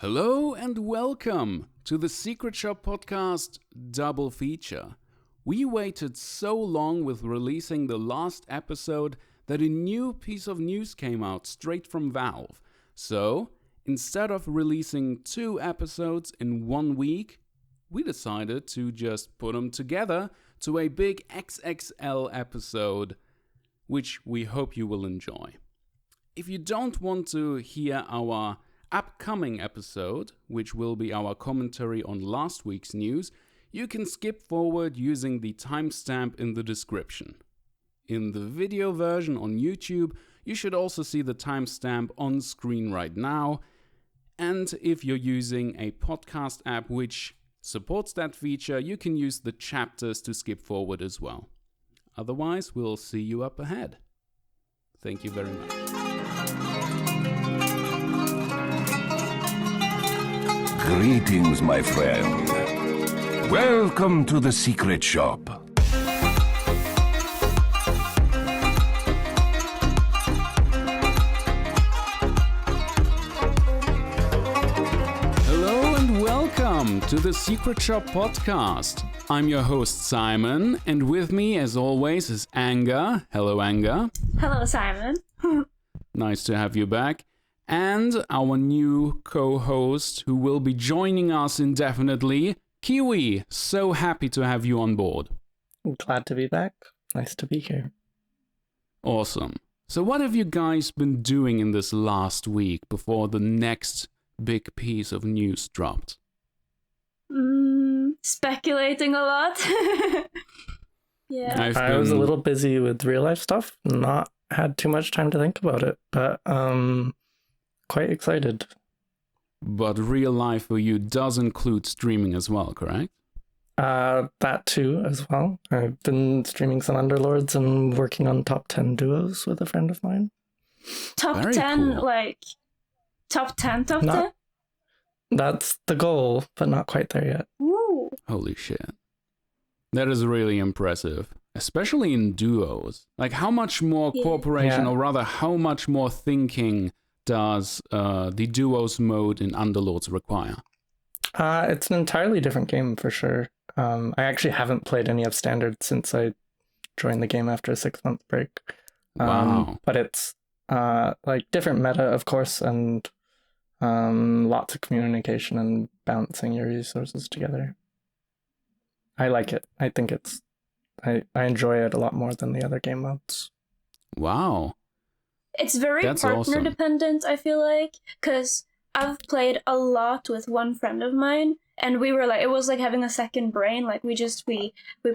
Hello and welcome to the Secret Shop podcast double feature. We waited so long with releasing the last episode that a new piece of news came out straight from Valve. So, instead of releasing 2 episodes in 1 week, we decided to just put them together to a big XXL episode, which we hope you will enjoy. If you don't want to hear our upcoming episode, which will be our commentary on last week's news, you can skip forward using the timestamp in the description. In the video version on YouTube, you should also see the timestamp on screen right now. And if you're using a podcast app which supports that feature, you can use the chapters to skip forward as well. Otherwise, we'll see you up ahead. Thank you very much. Greetings, my friend. Welcome to the Secret Shop. Hello and welcome to the Secret Shop podcast. I'm your host Cymen, and with me, as always, is Anger. Hello, Anger. Hello, Cymen. Nice to have you back. And our new co-host, who will be joining us indefinitely, Kiwi. So happy to have you on board. I'm glad to be back. Nice to be here. Awesome. So what have you guys been doing in this last week before the next big piece of news dropped? Speculating a lot. Yeah. I was a little busy with real life stuff. Not had too much time to think about it, but quite excited. But real life for you does include streaming as well, correct? That too, as well. I've been streaming some underlords and working on top 10 duos with a friend of mine. Top Very 10, cool. like top 10, top Not- 10? That's the goal, but not quite there yet. Ooh. Holy shit. That is really impressive. Especially in duos. Like, how much more Yeah. cooperation, Yeah. or rather, how much more thinking does the duos mode in Underlords require? It's an entirely different game for sure. I actually haven't played any of standard since I joined the game after a 6-month break. Wow. But it's like different meta, of course, and lots of communication and balancing your resources together. I like it. I think I enjoy it a lot more than the other game modes. Wow. It's very That's partner awesome. dependent, I feel like, because I've played a lot with one friend of mine, and we were like, it was like having a second brain. Like we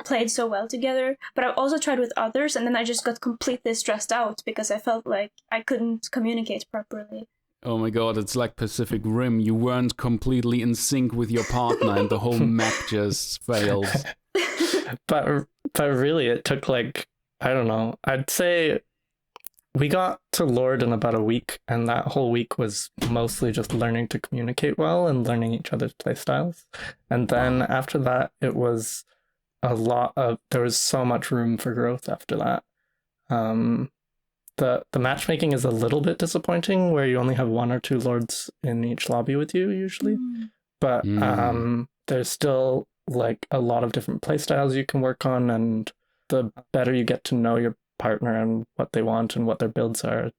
played so well together. But I've also tried with others, and then I just got completely stressed out because I felt like I couldn't communicate properly. Oh my god, it's like Pacific Rim. You weren't completely in sync with your partner and the whole map just failed. But really, it took like, I don't know, I'd say we got to Lord in about a week, and that whole week was mostly just learning to communicate well and learning each other's playstyles. And then after that, it was there was so much room for growth after that. The matchmaking is a little bit disappointing, where you only have 1 or 2 lords in each lobby with you usually. But there's still like a lot of different playstyles you can work on, and the better you get to know your partner and what they want and what their builds are,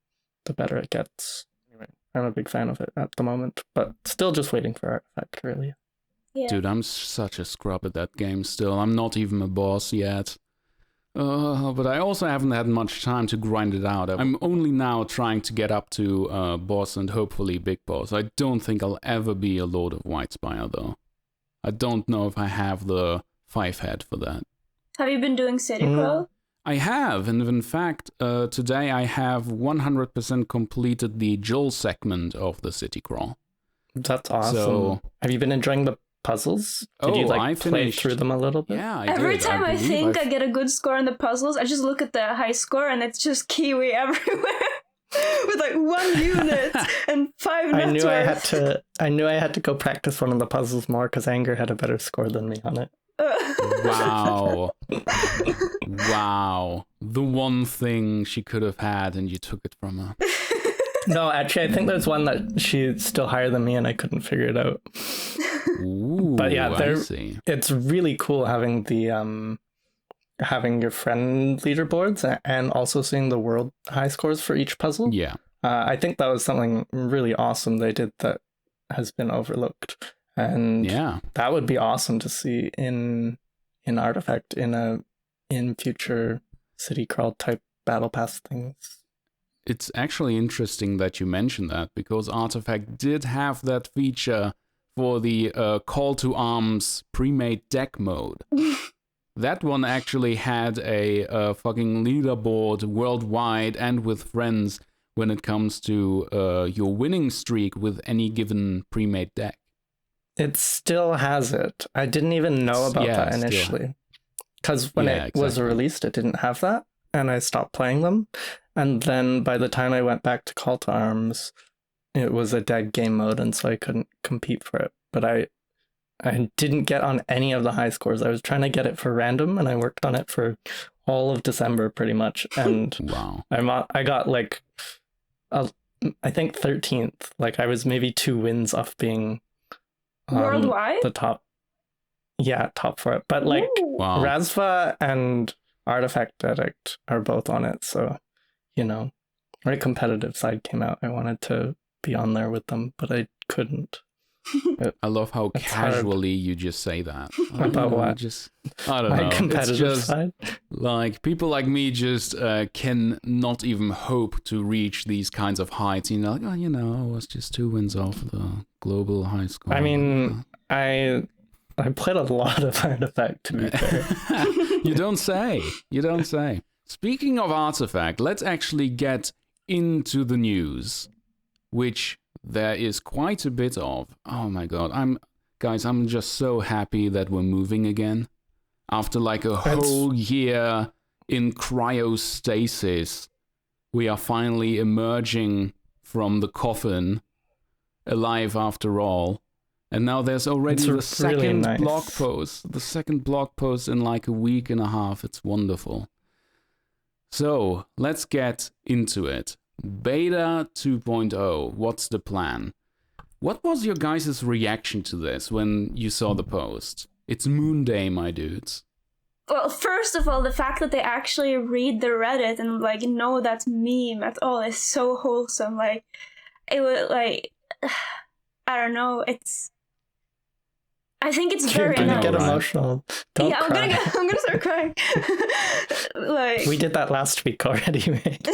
the better it gets. Anyway, I'm a big fan of it at the moment, but still just waiting for Artifact, really. Yeah. Dude, I'm such a scrub at that game still. I'm not even a boss yet. But I also haven't had much time to grind it out. I'm only now trying to get up to boss and hopefully big boss. I don't think I'll ever be a Lord of Whitespire, though. I don't know if I have the 5 head for that. Have you been doing City Crawl? I have, and in fact, today I have 100% completed the Joel segment of the City Crawl. That's awesome. So- Have you been enjoying the puzzles? Did you I play finished through them a little bit? Yeah, I Every did. time I believe think I've- I get a good score on the puzzles, I just look at the high score and it's just Kiwi everywhere. With like 1 unit and 5 I net knew worth. I had to go practice one of the puzzles more because Anger had a better score than me on it. Wow. Wow. The one thing she could have had and you took it from her. No, actually, I think there's one that she's still higher than me and I couldn't figure it out. Ooh, But yeah, I see. it's really cool having the having your friend leaderboards and also seeing the world high scores for each puzzle. Yeah. I think that was something really awesome they did that has been overlooked. And Yeah. that would be awesome to see in Artifact in future city crawl type battle pass things. It's actually interesting that you mentioned that, because Artifact did have that feature for the Call to Arms pre-made deck mode. That one actually had a fucking leaderboard worldwide and with friends when it comes to your winning streak with any given pre-made deck. It still has it. I didn't even know about that still. initially. Because when it was released, it didn't have that, and I stopped playing them. And then by the time I went back to Call to Arms, it was a dead game mode, and so I couldn't compete for it. But I didn't get on any of the high scores. I was trying to get it for random, and I worked on it for all of December pretty much. And Wow. I got like, I think 13th. Like I was maybe 2 wins off being worldwide the top. Yeah, top for it. But like Wow. Razva and Artifact Addict are both on it, so you know, my competitive side came out. I wanted to be on there with them, but I couldn't. I love how It's casually you just say that. About what? I don't know. My It's competitive just side. like people like me just can not even hope to reach these kinds of heights. You know, like, oh, you know, I was just 2 wins off the global high score. I mean, I played a lot of Artifact, to be fair. You don't say. You don't say. Speaking of Artifact, let's actually get into the news, which there is quite a bit of. Oh my god, I'm just so happy that we're moving again. After like a whole year in cryostasis, we are finally emerging from the coffin, alive after all. And now there's already the second really nice blog post. The second blog post in like a week and a half. It's wonderful. So, let's get into it. Beta 2.0, what's the plan? What was your guys' reaction to this when you saw the post? It's Moonday, my dudes. Well, first of all, the fact that they actually read the Reddit and like know that meme at all is so wholesome. Like, it would like, I don't know. I think it's very You're gonna nice. get emotional. Don't cry. I'm gonna start crying. Like, we did that last week already, mate.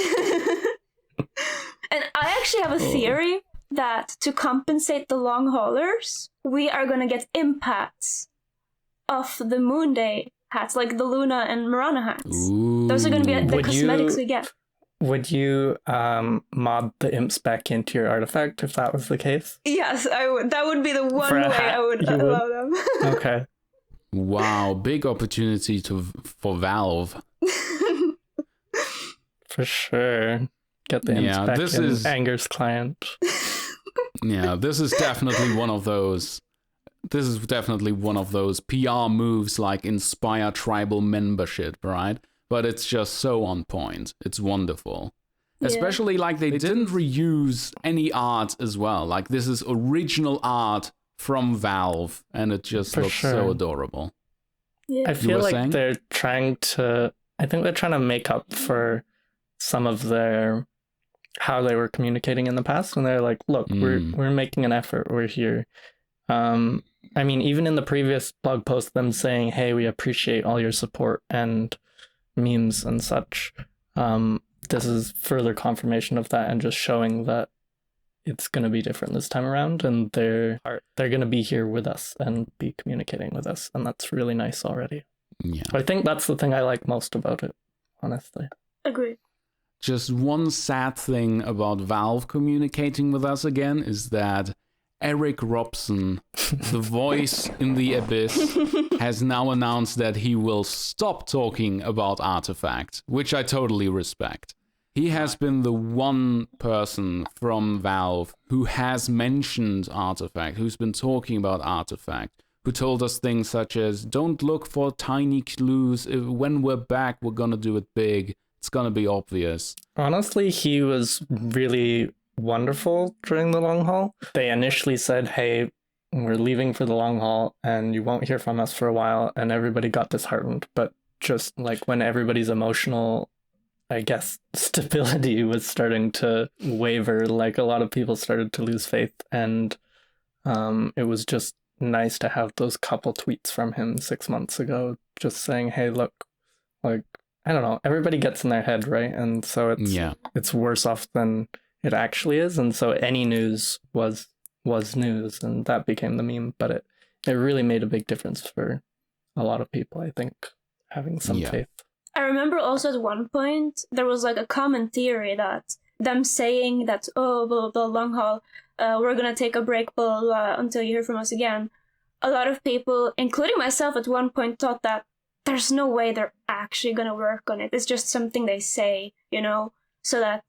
and I actually have a theory that to compensate the long haulers, we are gonna get impacts of the Moonday hats, like the Luna and Mirana hats. Ooh. Those are gonna be the cosmetics we get. Would you mod the imps back into your artifact if that was the case? Yes, I would. That would be the one For a way hat, I would you allow them. Okay. Wow, big opportunity for Valve. For sure. Get the imps back this in is Anger's client. Yeah, this is definitely one of those. This is definitely one of those PR moves like inspire tribal membership, right? But it's just so on point. It's wonderful. Yeah. Especially like they didn't reuse any art as well. Like this is original art from Valve and it just looks so adorable. Yeah. I feel like saying? they're trying to make up for some of their how they were communicating in the past, and they're like, look, we're making an effort, we're here. I mean, even in the previous blog post, them saying, hey, we appreciate all your support and memes and such. This is further confirmation of that and just showing that it's going to be different this time around, and they're going to be here with us and be communicating with us, and that's really nice already. Yeah. I think that's the thing I like most about it, honestly. Agree. Just one sad thing about Valve communicating with us again is that Eric Robson, the voice in the abyss, has now announced that he will stop talking about Artifact, which I totally respect. He has been the one person from Valve who has mentioned Artifact, who's been talking about Artifact, who told us things such as, don't look for tiny clues, when we're back we're gonna do it big, it's gonna be obvious. Honestly, he was really wonderful during the long haul. They initially said, hey, we're leaving for the long haul and you won't hear from us for a while, and everybody got disheartened. But just like when everybody's emotional, I guess, stability was starting to waver, like a lot of people started to lose faith, and it was just nice to have those couple tweets from him 6 months ago just saying, hey, look, like, I don't know, everybody gets in their head, right? And so it's worse off than it actually is, and so any news was news, and that became the meme. But it really made a big difference for a lot of people, I think, having some faith. I remember also at one point there was like a common theory that them saying that, oh, blah, blah, blah, long haul, we're gonna take a break, blah, blah, blah, until you hear from us again. A lot of people, including myself at one point, thought that there's no way they're actually gonna work on it. It's just something they say, you know, so that,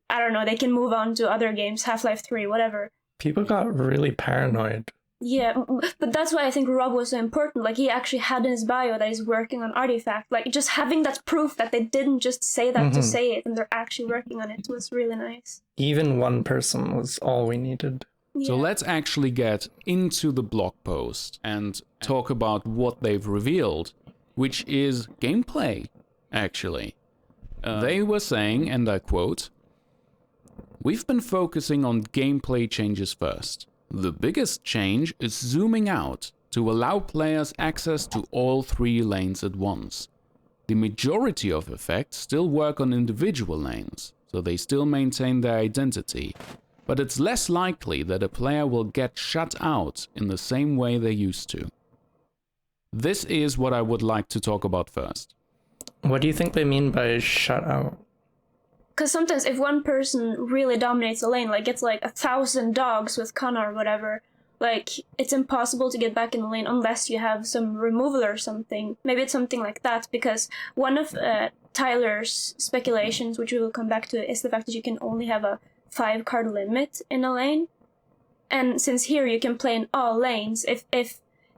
I don't know, they can move on to other games, Half-Life 3, whatever. People got really paranoid. Yeah, but that's why I think Rob was so important. Like, he actually had in his bio that he's working on Artifact. Like, just having that proof that they didn't just say that to say it, and they're actually working on it was really nice. Even one person was all we needed. Yeah. So let's actually get into the blog post and talk about what they've revealed, which is gameplay, actually. They were saying, and I quote, "We've been focusing on gameplay changes first. The biggest change is zooming out to allow players access to all 3 lanes at once. The majority of effects still work on individual lanes, so they still maintain their identity, but it's less likely that a player will get shut out in the same way they used to." This is what I would like to talk about first. What do you think they mean by shut out? Because sometimes if one person really dominates a lane, like gets like 1,000 dogs with Kana or whatever, like it's impossible to get back in the lane unless you have some removal or something. Maybe it's something like that, because one of Tyler's speculations, which we will come back to, is the fact that you can only have a 5-card limit in a lane. And since here you can play in all lanes, if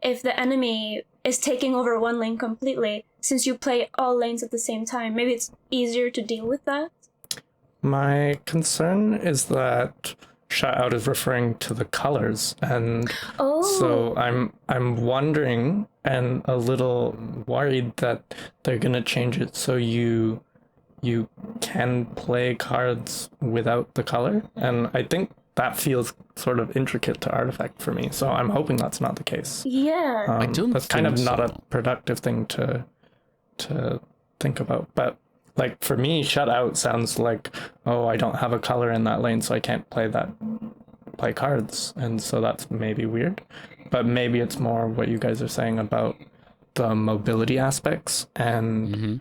the enemy is taking over one lane completely, since you play all lanes at the same time, maybe it's easier to deal with that. My concern is that shut out is referring to the colors, and so I'm wondering and a little worried that they're gonna change it so you can play cards without the color, and I think that feels sort of intricate to Artifact for me, so I'm hoping that's not the case. Yeah. I don't that's kind of think not so. a productive thing to think about, but like for me, shut out sounds like, oh, I don't have a color in that lane, so I can't play cards, and so that's maybe weird. But maybe it's more what you guys are saying about the mobility aspects, and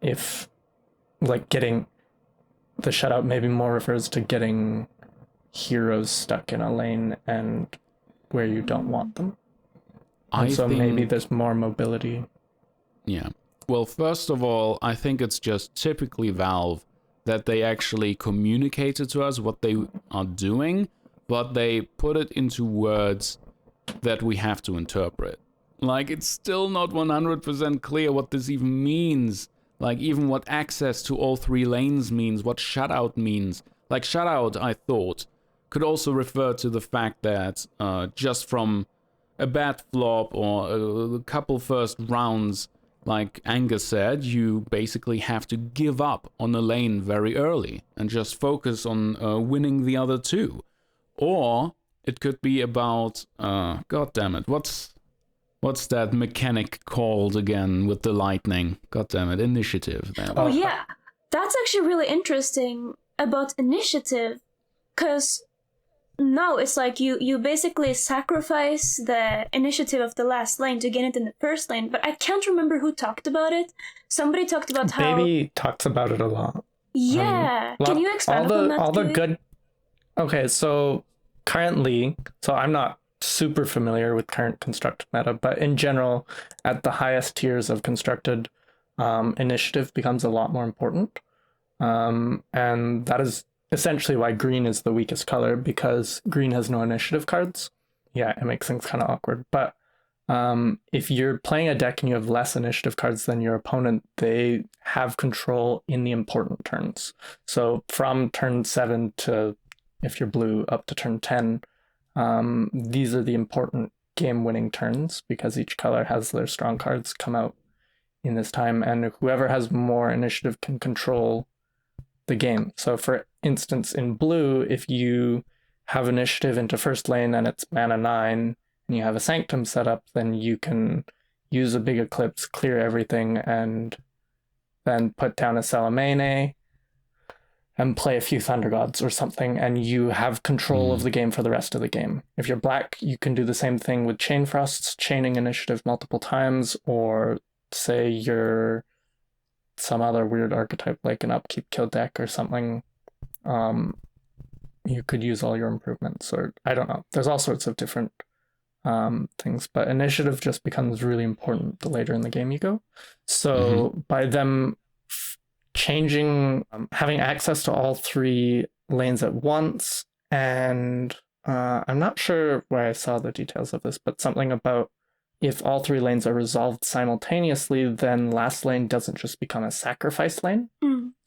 if like getting the shutout maybe more refers to getting heroes stuck in a lane and where you don't want them. And so maybe there's more mobility. Yeah. Well, first of all, I think it's just typically Valve that they actually communicated to us what they are doing, but they put it into words that we have to interpret. Like, it's still not 100% clear what this even means. Like, even what access to all 3 lanes means, what shutout means. Like, shutout, I thought, could also refer to the fact that just from a bad flop or a couple first rounds, like Angus said, you basically have to give up on a lane very early and just focus on winning the other 2. Or it could be about, god damn it, what's that mechanic called again with the lightning? God damn it, initiative. Oh yeah, that's actually really interesting about initiative, because no, it's like you basically sacrifice the initiative of the last lane to gain it in the first lane, but I can't remember who talked about it. Somebody talked about how... Baby talks about it a lot. Yeah. Can you expand on that? All the good... Okay, so currently, so I'm not super familiar with current constructed meta, but in general, at the highest tiers of constructed, initiative becomes a lot more important. And that is essentially why green is the weakest color, because green has no initiative cards. Yeah, it makes things kind of awkward. But If you're playing a deck and you have less initiative cards than your opponent, they have control in the important turns. So from turn 7 to, if you're blue, up to turn 10, these are the important game-winning turns because each color has their strong cards come out in this time, and whoever has more initiative can control the game. So for instance, in blue, if you have initiative into first lane and it's mana 9, and you have a Sanctum set up, then you can use a big Eclipse, clear everything, and then put down a Salamene and play a few Thunder Gods or something, and you have control of the game for the rest of the game. If you're black, you can do the same thing with Chain Frosts, chaining initiative multiple times, or say you're some other weird archetype like an upkeep kill deck or something. You could use all your improvements, or I don't know. There's all sorts of different things, but initiative just becomes really important the later in the game you go. So by them changing, having access to all 3 lanes at once, and I'm not sure where I saw the details of this, but something about if all 3 lanes are resolved simultaneously, then last lane doesn't just become a sacrifice lane.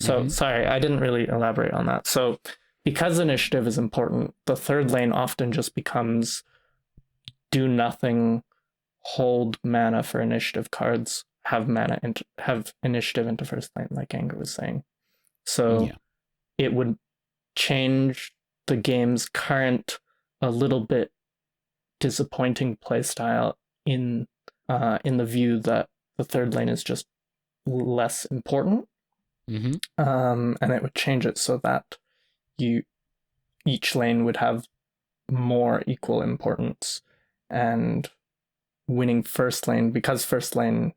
So sorry, I didn't really elaborate on that. So because initiative is important, the 3rd lane often just becomes do nothing, hold mana for initiative cards, have initiative into first lane, like Anger was saying. So it would change the game's current, a little bit disappointing playstyle in the view that the 3rd lane is just less important. And it would change it so that each lane would have more equal importance, and winning first lane, because first lane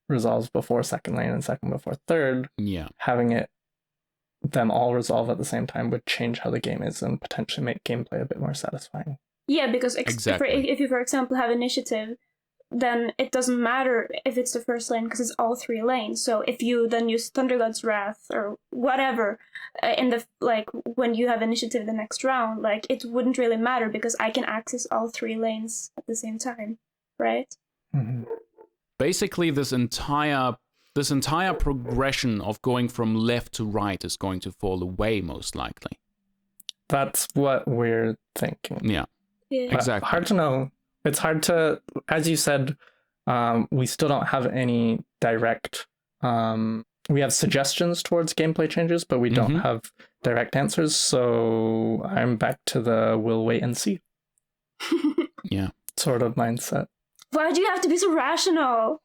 resolves before second lane and second before third, having them all resolve at the same time would change how the game is and potentially make gameplay a bit more satisfying. Yeah, because if you, for example, have initiative, then it doesn't matter if it's the first lane because it's all 3 lanes. So if you then use Thunder God's Wrath or whatever in the when you have initiative the next round, like it wouldn't really matter because I can access all 3 lanes at the same time, right? Basically, this entire progression of going from left to right is going to fall away, most likely. That's what we're thinking. Yeah. Exactly. Hard to know. It's hard to, as you said, we still don't have any direct, we have suggestions towards gameplay changes, but we don't have direct answers. So I'm back to the we'll wait and see. Sort of mindset. Why do you have to be so rational?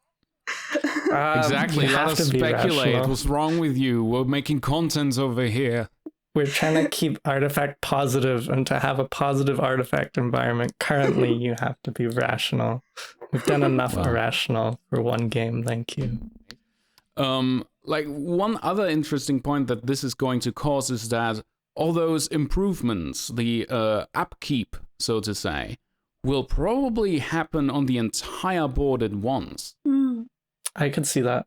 Exactly. Let us speculate. What's wrong with you? We're making content over here. We're trying to keep artifact positive, and to have a positive artifact environment, currently you have to be rational. We've done enough irrational for one game, thank you. Like one other interesting point that this is going to cause is that all those improvements, the upkeep, so to say, will probably happen on the entire board at once. I could see that.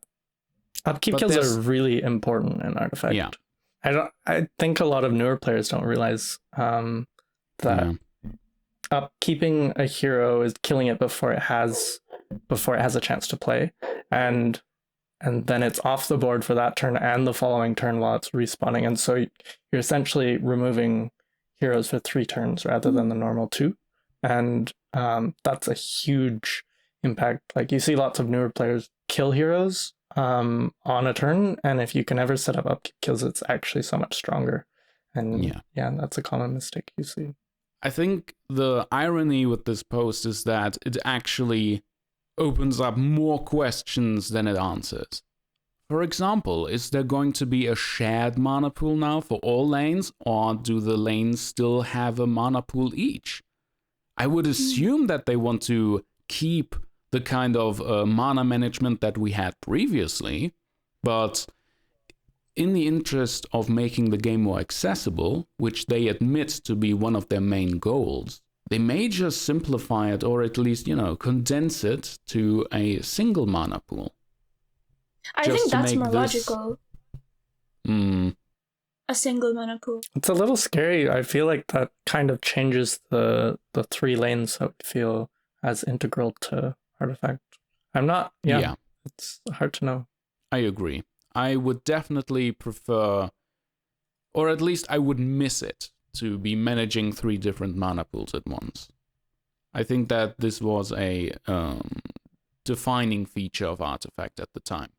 Upkeep kills are really important in Artifact. Yeah. I think a lot of newer players don't realize that upkeeping a hero is killing it before it has a chance to play, and then it's off the board for that turn and the following turn while it's respawning, and so you're essentially removing heroes for 3 turns rather than the normal 2, and that's a huge impact. Like you see lots of newer players kill heroes on a turn, and if you can ever set up upkeep kills, it's actually so much stronger. And yeah, that's a common mistake you see. I think the irony with this post is that it actually opens up more questions than it answers. For example, is there going to be a shared mana pool now for all lanes, or do the lanes still have a mana pool each? I would assume that they want to keep the kind of mana management that we had previously, but in the interest of making the game more accessible, which they admit to be one of their main goals, they may just simplify it, or at least, condense it to a single mana pool. I think that's more logical. A single mana pool. It's a little scary. I feel like that kind of changes the 3 lanes that we feel as integral to Artifact. I'm not. Yeah. It's hard to know. I agree. I would definitely prefer, or at least I would miss it, to be managing 3 different mana pools at once. I think that this was a defining feature of Artifact at the time.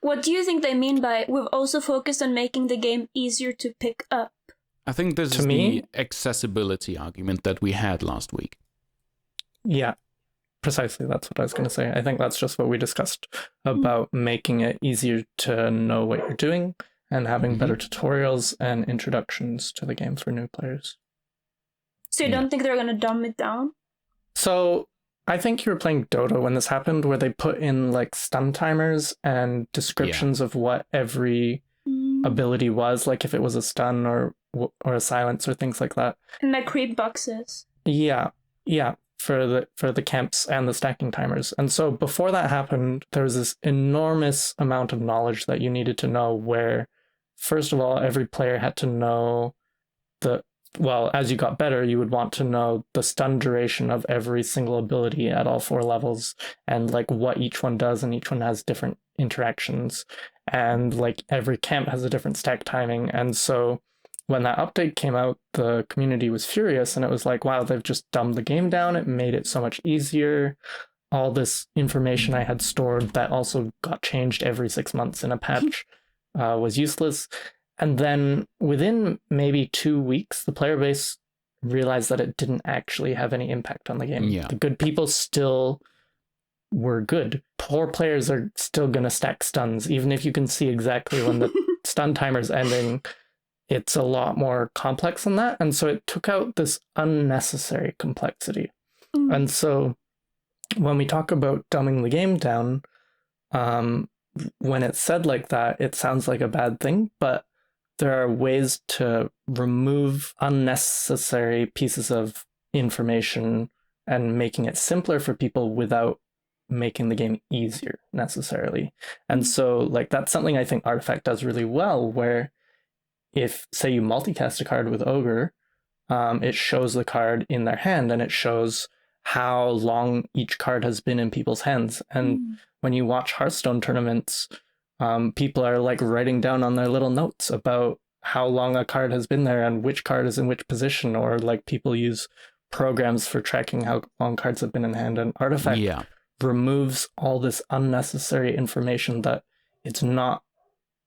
What do you think they mean by we've also focused on making the game easier to pick up? I think this is the accessibility argument that we had last week. Yeah, precisely. That's what I was going to say. I think that's just what we discussed about making it easier to know what you're doing and having better tutorials and introductions to the game for new players. So you don't think they're going to dumb it down? So I think you were playing Dota when this happened, where they put in like stun timers and descriptions of what every ability was, like if it was a stun or a silence or things like that. And like creep boxes. Yeah, for the camps and the stacking timers. And so before that happened, there was this enormous amount of knowledge that you needed to know, where first of all, every player had to know as you got better, you would want to know the stun duration of every single ability at all 4 levels and like what each one does, and each one has different interactions, and like every camp has a different stack timing. And so when that update came out, the community was furious, and it was like, wow, they've just dumbed the game down. It made it so much easier. All this information I had stored that also got changed every 6 months in a patch was useless. And then within maybe 2 weeks, the player base realized that it didn't actually have any impact on the game. Yeah. The good people still were good. Poor players are still going to stack stuns, even if you can see exactly when the stun timer's ending. It's a lot more complex than that. And so it took out this unnecessary complexity. And so when we talk about dumbing the game down, when it's said like that, it sounds like a bad thing, but there are ways to remove unnecessary pieces of information and making it simpler for people without making the game easier necessarily. And so like that's something I think Artifact does really well, where if say you multicast a card with Ogre, it shows the card in their hand and it shows how long each card has been in people's hands. And when you watch Hearthstone tournaments, people are like writing down on their little notes about how long a card has been there and which card is in which position, or like people use programs for tracking how long cards have been in hand. And Artifact removes all this unnecessary information that it's not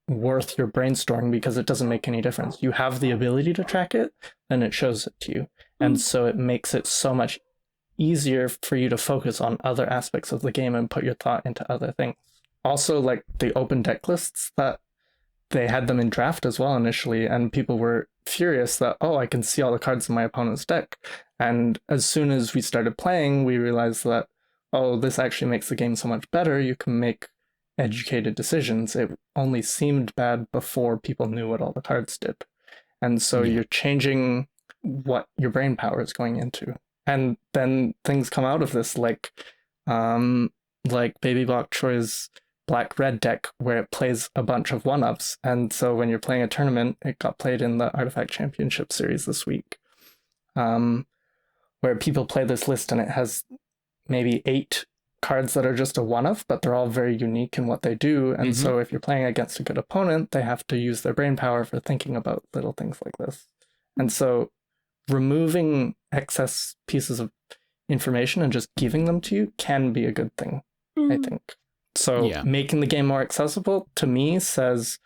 worth your brainstorming because it doesn't make any difference. You have the ability to track it, then it shows it to you. And so it makes it so much easier for you to focus on other aspects of the game and put your thought into other things. Also, like the open deck lists, that they had them in draft as well initially, and people were furious that, oh, I can see all the cards in my opponent's deck. And as soon as we started playing, we realized that, oh, this actually makes the game so much better. You can make educated decisions. It only seemed bad before people knew what all the cards did. And so you're changing what your brain power is going into. And then things come out of this, like Baby Bok Choi's black-red deck, where it plays a bunch of one-ups. And so when you're playing a tournament, it got played in the Artifact Championship series this week, where people play this list and it has maybe 8 cards that are just a one-up, but they're all very unique in what they do. And so if you're playing against a good opponent, they have to use their brain power for thinking about little things like this. And so removing excess pieces of information and just giving them to you can be a good thing, I think. So making the game more accessible, to me, says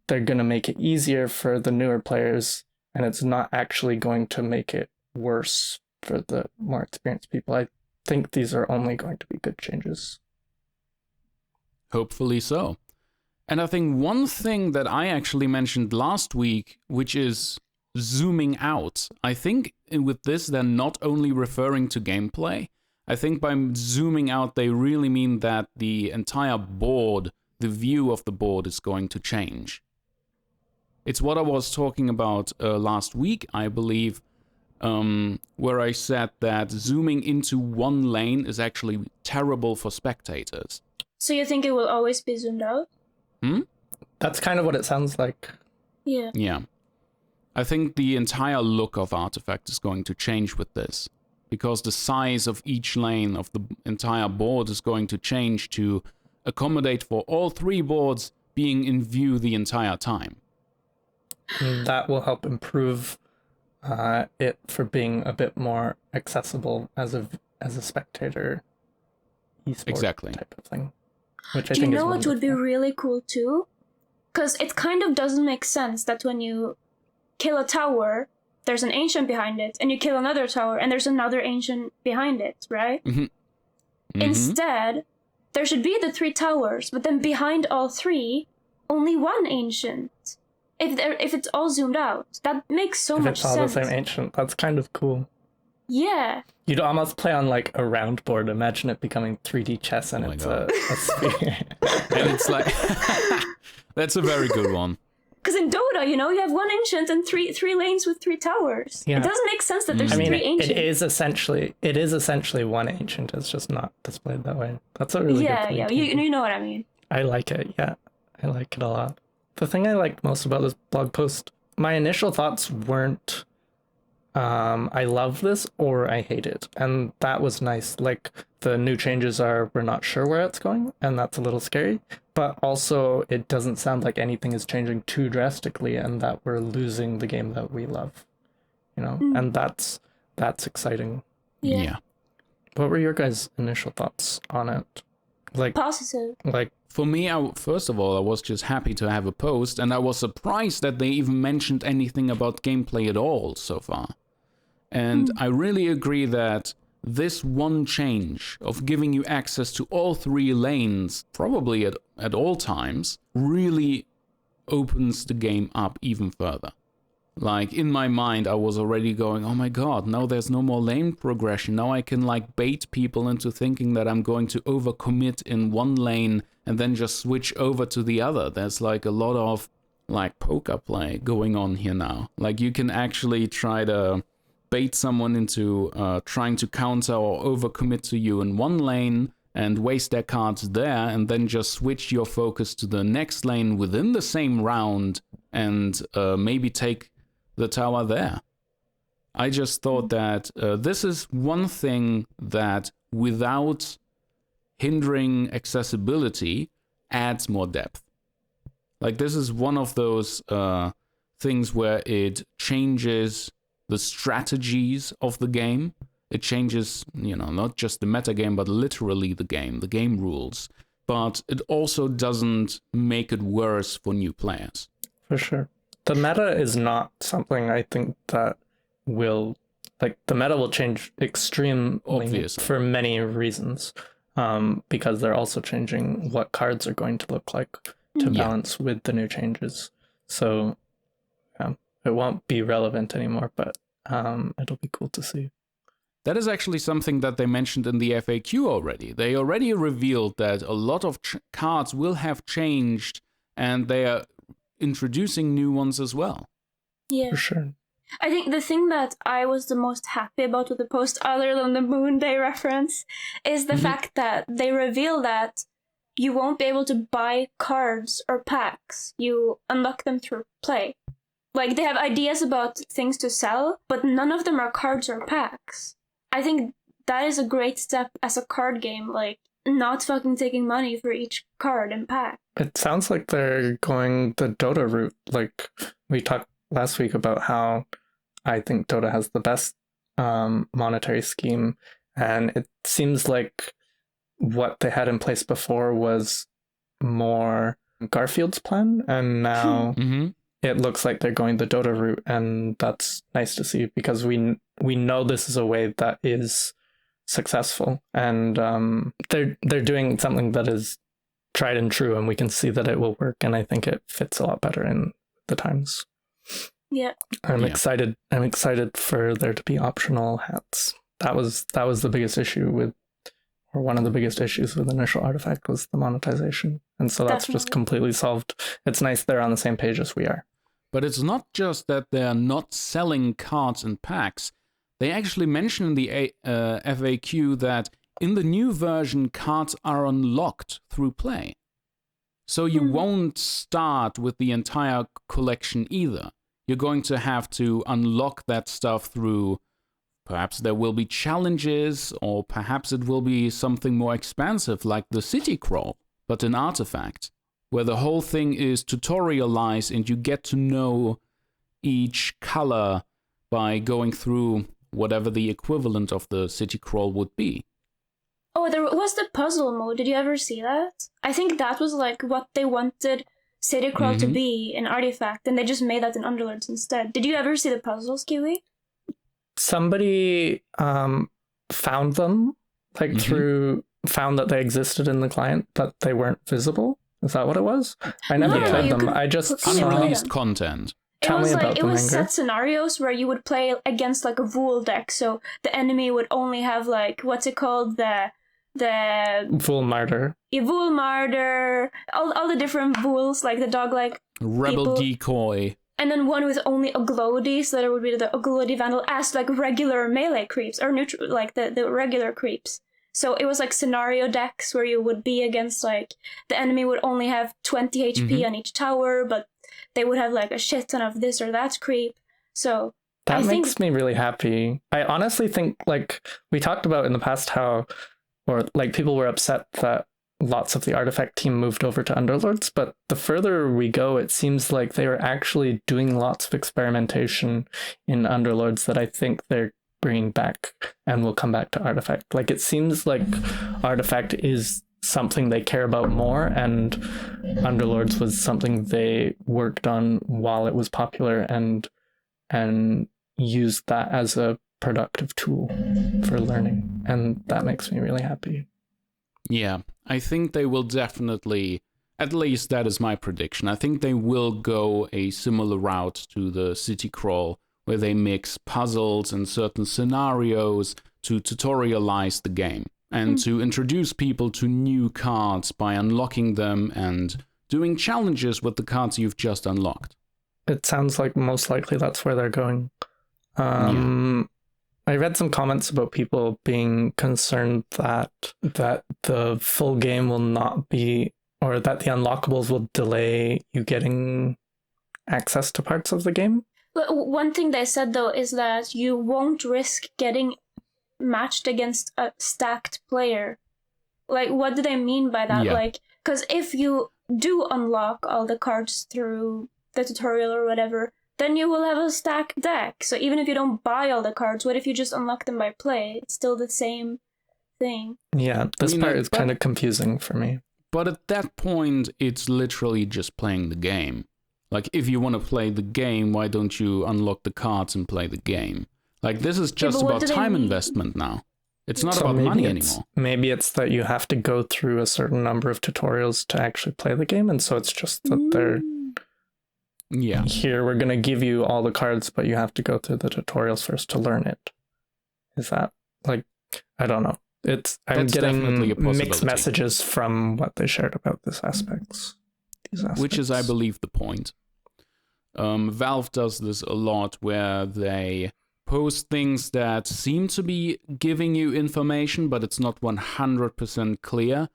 they're going to make it easier for the newer players, and it's not actually going to make it worse for the more experienced people. I think these are only going to be good changes. Hopefully so. And I think one thing that I actually mentioned last week, which is zooming out. I think with this, they're not only referring to gameplay. I think by zooming out, they really mean that the entire board, the view of the board, is going to change. It's what I was talking about last week, I believe, where I said that zooming into one lane is actually terrible for spectators. So you think it will always be zoomed out? That's kind of what it sounds like. Yeah. I think the entire look of Artifact is going to change with this. because the size of each lane of the entire board is going to change to accommodate for all 3 boards being in view the entire time. That will help improve it for being a bit more accessible as a spectator esport type of thing. Which I think is wonderful. Do you know what would be really cool too? Because it kind of doesn't make sense that when you kill a tower, there's an ancient behind it, and you kill another tower, and there's another ancient behind it, right? Mm-hmm. Mm-hmm. Instead, there should be the 3 towers, but then behind all 3, only 1 ancient. If it's all zoomed out, that makes so much sense. If it's all the same ancient, that's kind of cool. Yeah. You'd almost play on like a round board. Imagine it becoming 3D chess and it's a sphere. And it's like... That's a very good one. Because in Dota, you have 1 ancient and three lanes with 3 towers. Yeah. It doesn't make sense that there's 3 ancients. It is essentially 1 ancient. It's just not displayed that way. That's a really good point. Yeah, you know what I mean. I like it, yeah. I like it a lot. The thing I liked most about this blog post, my initial thoughts weren't I love this or I hate it. And that was nice. Like, the new changes are, we're not sure where it's going, and that's a little scary. But also, it doesn't sound like anything is changing too drastically and that we're losing the game that we love. And that's exciting. Yeah. What were your guys' initial thoughts on it? Like, positive. Like, for me, first of all, I was just happy to have a post, and I was surprised that they even mentioned anything about gameplay at all so far. And I really agree that this one change of giving you access to all 3 lanes, probably at all times, really opens the game up even further. Like, in my mind, I was already going, oh my god, now there's no more lane progression. Now I can, like, bait people into thinking that I'm going to overcommit in one lane and then just switch over to the other. There's, like, a lot of, like, poker play going on here now. Like, you can actually try to bait someone into trying to counter or overcommit to you in one lane and waste their cards there, and then just switch your focus to the next lane within the same round and maybe take the tower there. I just thought that this is one thing that, without hindering accessibility, adds more depth. Like, this is one of those things where it changes the strategies of the game. It changes, not just the metagame, but literally the game rules. But it also doesn't make it worse for new players. For sure. The meta is not something I think that will, the meta will change extremely Obviously. For many reasons. Because they're also changing what cards are going to look like to balance with the new changes. So it won't be relevant anymore, but it'll be cool to see. That is actually something that they mentioned in the FAQ already. They already revealed that a lot of cards will have changed, and they are introducing new ones as well. Yeah. For sure. I think the thing that I was the most happy about with the post, other than the Moonday reference, is the fact that they reveal that you won't be able to buy cards or packs. You unlock them through play. Like, they have ideas about things to sell, but none of them are cards or packs. I think that is a great step as a card game, like, not fucking taking money for each card and pack. It sounds like they're going the Dota route. Like, we talked last week about how I think Dota has the best monetary scheme, and it seems like what they had in place before was more Garfield's plan, and now it looks like they're going the Dota route, and that's nice to see, because we know this is a way that is successful, and they're doing something that is tried and true, and we can see that it will work, and I think it fits a lot better in the times. Yeah. I'm excited for there to be optional hats. That was the biggest issue with, or one of the biggest issues with Initial Artifact, was the monetization. And so that's just completely solved. It's nice they're on the same page as we are. But it's not just that they're not selling cards and packs. They actually mention in the FAQ that in the new version, cards are unlocked through play. So you won't start with the entire collection either. You're going to have to unlock that stuff through Perhaps there will be challenges, or perhaps it will be something more expansive like the city crawl, but an artifact, where the whole thing is tutorialized and you get to know each color by going through whatever the equivalent of the city crawl would be. Oh, there was the puzzle mode. Did you ever see that? I think that was like what they wanted City Crawl to be in Artifact, and they just made that in Underlords instead. Did you ever see the puzzles, Kiwi? Somebody found them, like found that they existed in the client, but they weren't visible. Is that what it was? I never played them. I just saw unreleased content. It was set scenarios where you would play against like a Vul deck, so the enemy would only have like, what's it called, the Vul Martyr. Vul Martyr, all the different Vuls, like the dog like Rebel people. Decoy. And then one with only Oglodi, so there would be the Oglodi Vandal as like regular melee creeps, or neutral, like the regular creeps. So it was like scenario decks where you would be against like, the enemy would only have 20 HP on each tower, but they would have like a shit ton of this or that creep. So that makes me really happy. I honestly think, like we talked about in the past, how, or like people were upset that lots of the artifact team moved over to Underlords, but the further we go, it seems like they were actually doing lots of experimentation in Underlords that I think they're bringing back and will come back to Artifact. Like it seems like Artifact is something they care about more, and Underlords was something they worked on while it was popular and used that as a productive tool for learning, and that makes me really happy. Yeah, I think they will definitely, at least that is my prediction, I think they will go a similar route to the City Crawl, where they mix puzzles and certain scenarios to tutorialize the game, and to introduce people to new cards by unlocking them and doing challenges with the cards you've just unlocked. It sounds like most likely that's where they're going. I read some comments about people being concerned that the full game will not be, or that the unlockables will delay you getting access to parts of the game. But one thing they said though is that you won't risk getting matched against a stacked player. Like, what do they mean by that? Yeah. Like, because if you do unlock all the cards through the tutorial or whatever, then you will have a stacked deck. So even if you don't buy all the cards, what if you just unlock them by play? It's still the same thing. Yeah, this part is kind of confusing for me. But at that point, it's literally just playing the game. Like, if you want to play the game, why don't you unlock the cards and play the game? Like, this is just about time investment now. It's not about money anymore. Maybe it's that you have to go through a certain number of tutorials to actually play the game, and so it's just that they're... Yeah. Here, we're going to give you all the cards, but you have to go through the tutorials first to learn it. Is that, like, I don't know. I'm getting mixed messages from what they shared about these aspects. Which is, I believe, the point. Valve does this a lot, where they post things that seem to be giving you information, but it's not 100% clear,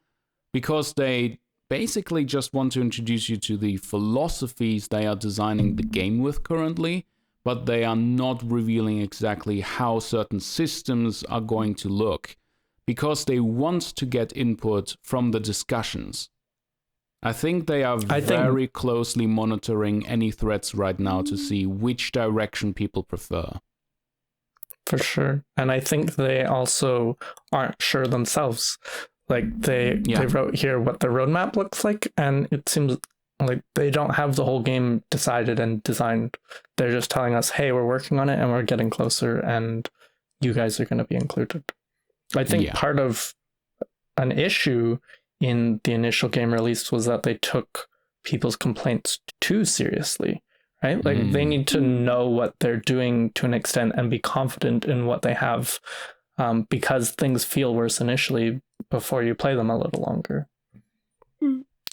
because they basically just want to introduce you to the philosophies they are designing the game with currently, but they are not revealing exactly how certain systems are going to look, because they want to get input from the discussions. I think they are very closely monitoring any threads right now to see which direction people prefer. For sure. And I think they also aren't sure themselves. Like, they wrote here what the roadmap looks like, and it seems like they don't have the whole game decided and designed. They're just telling us, hey, we're working on it and we're getting closer and you guys are going to be included. I think part of an issue in the initial game release was that they took people's complaints too seriously, right? Like, they need to know what they're doing to an extent and be confident in what they have, because things feel worse initially before you play them a little longer.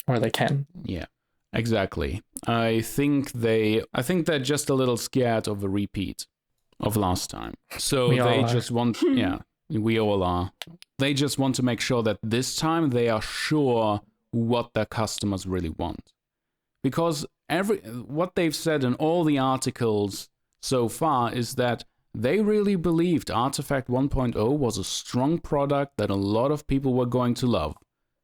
Or they can. Yeah, exactly. I think they're just a little scared of a repeat of last time. So they just want, we all are. They just want to make sure that this time they are sure what their customers really want. Because what they've said in all the articles so far is that They really believed Artifact 1.0 was a strong product that a lot of people were going to love.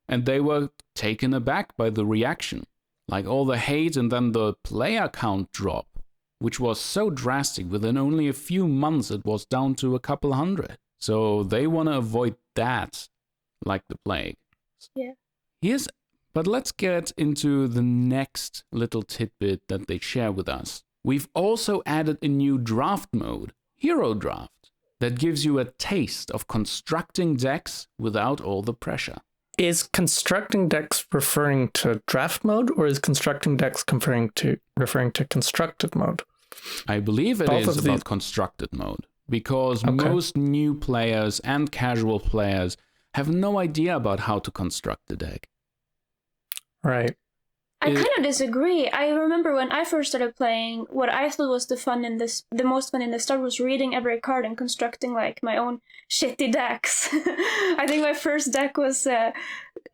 And they were taken aback by the reaction. Like all the hate and then the player count drop, which was so drastic. Within only a few months, it was down to a couple hundred. So they want to avoid that like the plague. Yeah. But let's get into the next little tidbit that they share with us. We've also added a new draft mode, Hero Draft, that gives you a taste of constructing decks without all the pressure. Is constructing decks referring to draft mode, or is constructing decks referring to constructed mode? I believe it is about constructed mode, because most new players and casual players have no idea about how to construct the deck. Right. I kind of disagree. I remember when I first started playing, what I thought was the most fun in the start was reading every card and constructing like my own shitty decks. I think my first deck was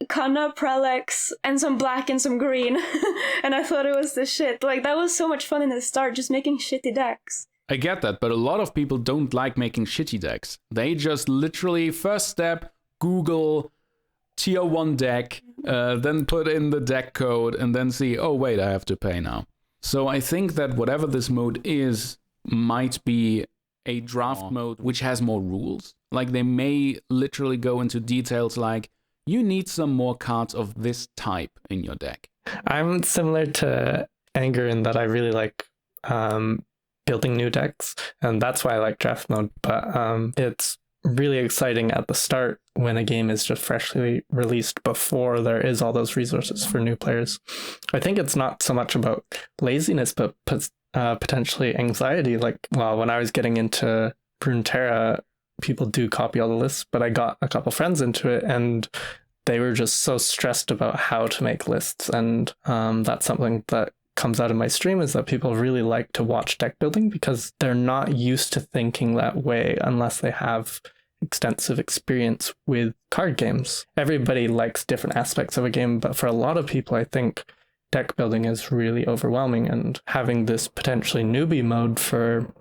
Kanna, Prelex, and some black and some green. And I thought it was the shit. Like, that was so much fun in the start, just making shitty decks. I get that, but a lot of people don't like making shitty decks. They just literally, first step, Google tier 1 deck, then put in the deck code, and then see, oh wait, I have to pay now. So I think that whatever this mode is, might be a draft mode which has more rules. Like, they may literally go into details like, you need some more cards of this type in your deck. I'm similar to Anger in that I really like building new decks, and that's why I like draft mode, but it's really exciting at the start when a game is just freshly released before there is all those resources for new players. I think it's not so much about laziness, but potentially anxiety. Like, well, when I was getting into Runeterra, people do copy all the lists, but I got a couple friends into it and they were just so stressed about how to make lists. And that's something that comes out of my stream, is that people really like to watch deck building because they're not used to thinking that way unless they have extensive experience with card games. Everybody likes different aspects of a game, but for a lot of people, I think deck building is really overwhelming, and having this potentially newbie mode for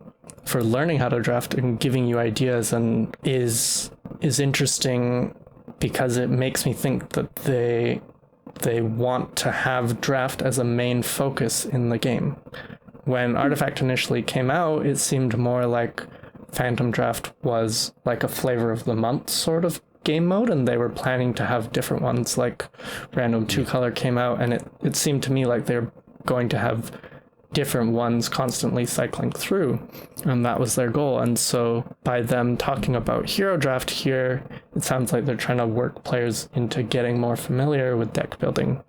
learning how to draft and giving you ideas and is interesting because it makes me think that they want to have draft as a main focus in the game. When Artifact initially came out, it seemed more like Phantom Draft was like a flavor of the month sort of game mode, and they were planning to have different ones. Like Random 2-Color came out, and it seemed to me like they're going to have different ones constantly cycling through, and that was their goal. And so by them talking about Hero Draft here, it sounds like they're trying to work players into getting more familiar with deck building.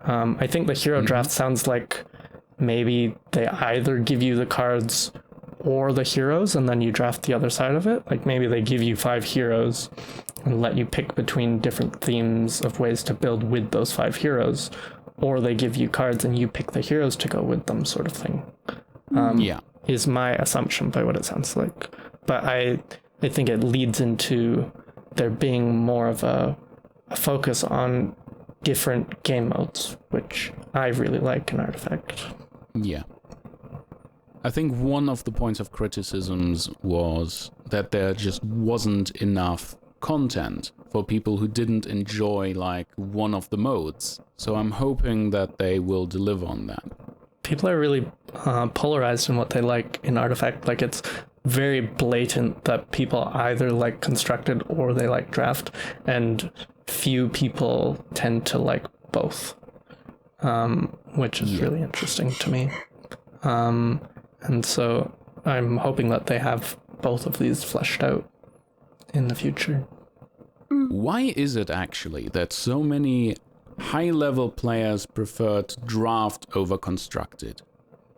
I think the Hero Draft sounds like maybe they either give you the cards or the heroes and then you draft the other side of it. Like, maybe they give you 5 heroes and let you pick between different themes of ways to build with those 5 heroes, or they give you cards and you pick the heroes to go with them, sort of thing. Is my assumption by what it sounds like. But I think it leads into there being more of a focus on different game modes, which I really like in Artifact. Yeah. I think one of the points of criticisms was that there just wasn't enough content for people who didn't enjoy like one of the modes. So I'm hoping that they will deliver on that. People are really polarized in what they like in Artifact. Like, it's very blatant that people either like constructed or they like draft, and few people tend to like both, which is really interesting to me. And so I'm hoping that they have both of these fleshed out in the future. Why is it actually that so many high-level players prefer to draft over constructed?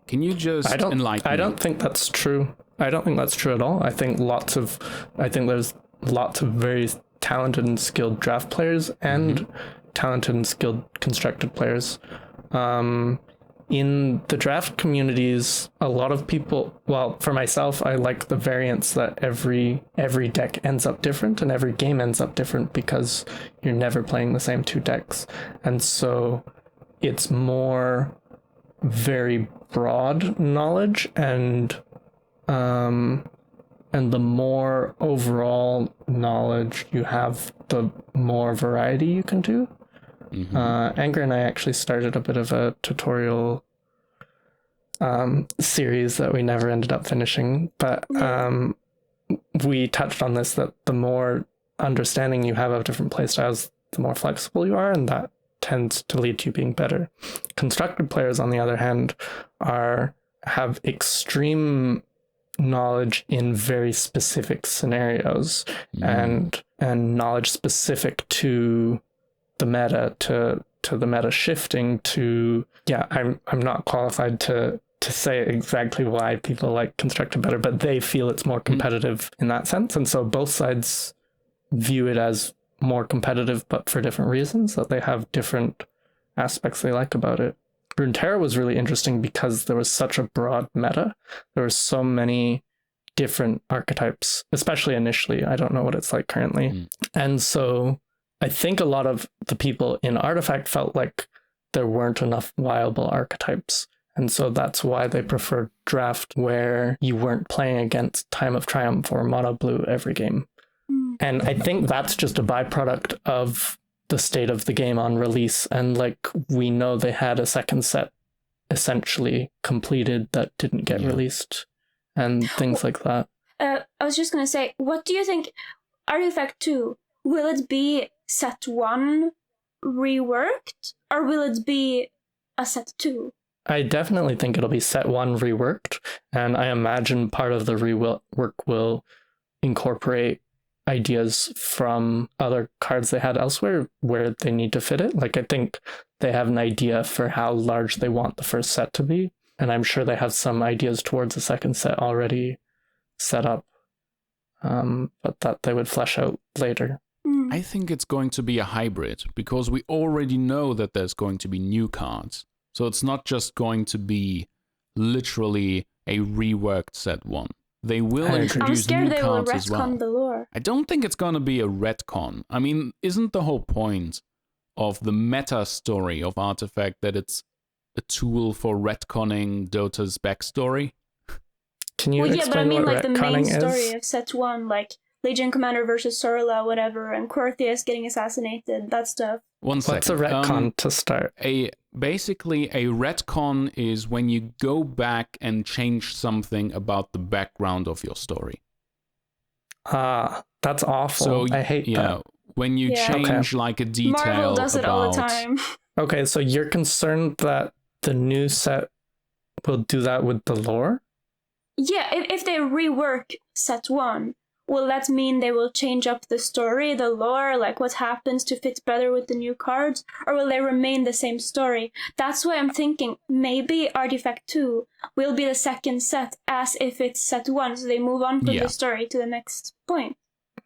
Can you just enlighten me? I don't think that's true. I don't think that's true at all. I think there's lots of very talented and skilled draft players and talented and skilled constructed players. In the draft communities, a lot of people, well, for myself, I like the variance that every deck ends up different and every game ends up different because you're never playing the same 2 decks. And so it's more very broad knowledge and and the more overall knowledge you have, the more variety you can do. Anger and I actually started a bit of a tutorial series that we never ended up finishing, but we touched on this, that the more understanding you have of different playstyles, the more flexible you are, and that tends to lead to you being better. Constructed players, on the other hand, have extreme knowledge in very specific scenarios and knowledge specific to the meta, to the meta shifting, to I'm not qualified to say exactly why people like Constructed better, but they feel it's more competitive in that sense. And so both sides view it as more competitive, but for different reasons, that they have different aspects they like about it. Runeterra was really interesting because there was such a broad meta. There were so many different archetypes, especially initially. I don't know what it's like currently. And so I think a lot of the people in Artifact felt like there weren't enough viable archetypes. And so that's why they preferred Draft, where you weren't playing against Time of Triumph or Mono Blue every game. And I think that's just a byproduct of the state of the game on release. And like, we know they had a second set essentially completed that didn't get released and things like that. I was just going to say, what do you think, Artifact 2, will it be set 1 reworked, or will it be a set 2? I definitely think it'll be set 1 reworked, and I imagine part of the rework will incorporate ideas from other cards they had elsewhere where they need to fit it. Like, I think they have an idea for how large they want the first set to be, and I'm sure they have some ideas towards the second set already set up, but that they would flesh out later. I think it's going to be a hybrid, because we already know that there's going to be new cards. So it's not just going to be literally a reworked set 1. They will introduce new cards as well. The lore. I don't think it's going to be a retcon. I mean, isn't the whole point of the meta story of Artifact that it's a tool for retconning Dota's backstory? Can you explain but I mean, what like the main retconning story is? of set 1, like Legion Commander versus Sorla, whatever, and Cortheus getting assassinated, that stuff. One second. What's a retcon to start? Basically, a retcon is when you go back and change something about the background of your story. That's awful. So, I hate that. When you change like a detail Marvel does it all the time. Okay, so you're concerned that the new set will do that with the lore? Yeah, if they rework set 1, will that mean they will change up the story, the lore, like what happens to fit better with the new cards? Or will they remain the same story? That's why I'm thinking maybe Artifact 2 will be the second set as if it's set 1, so they move on from the story to the next point.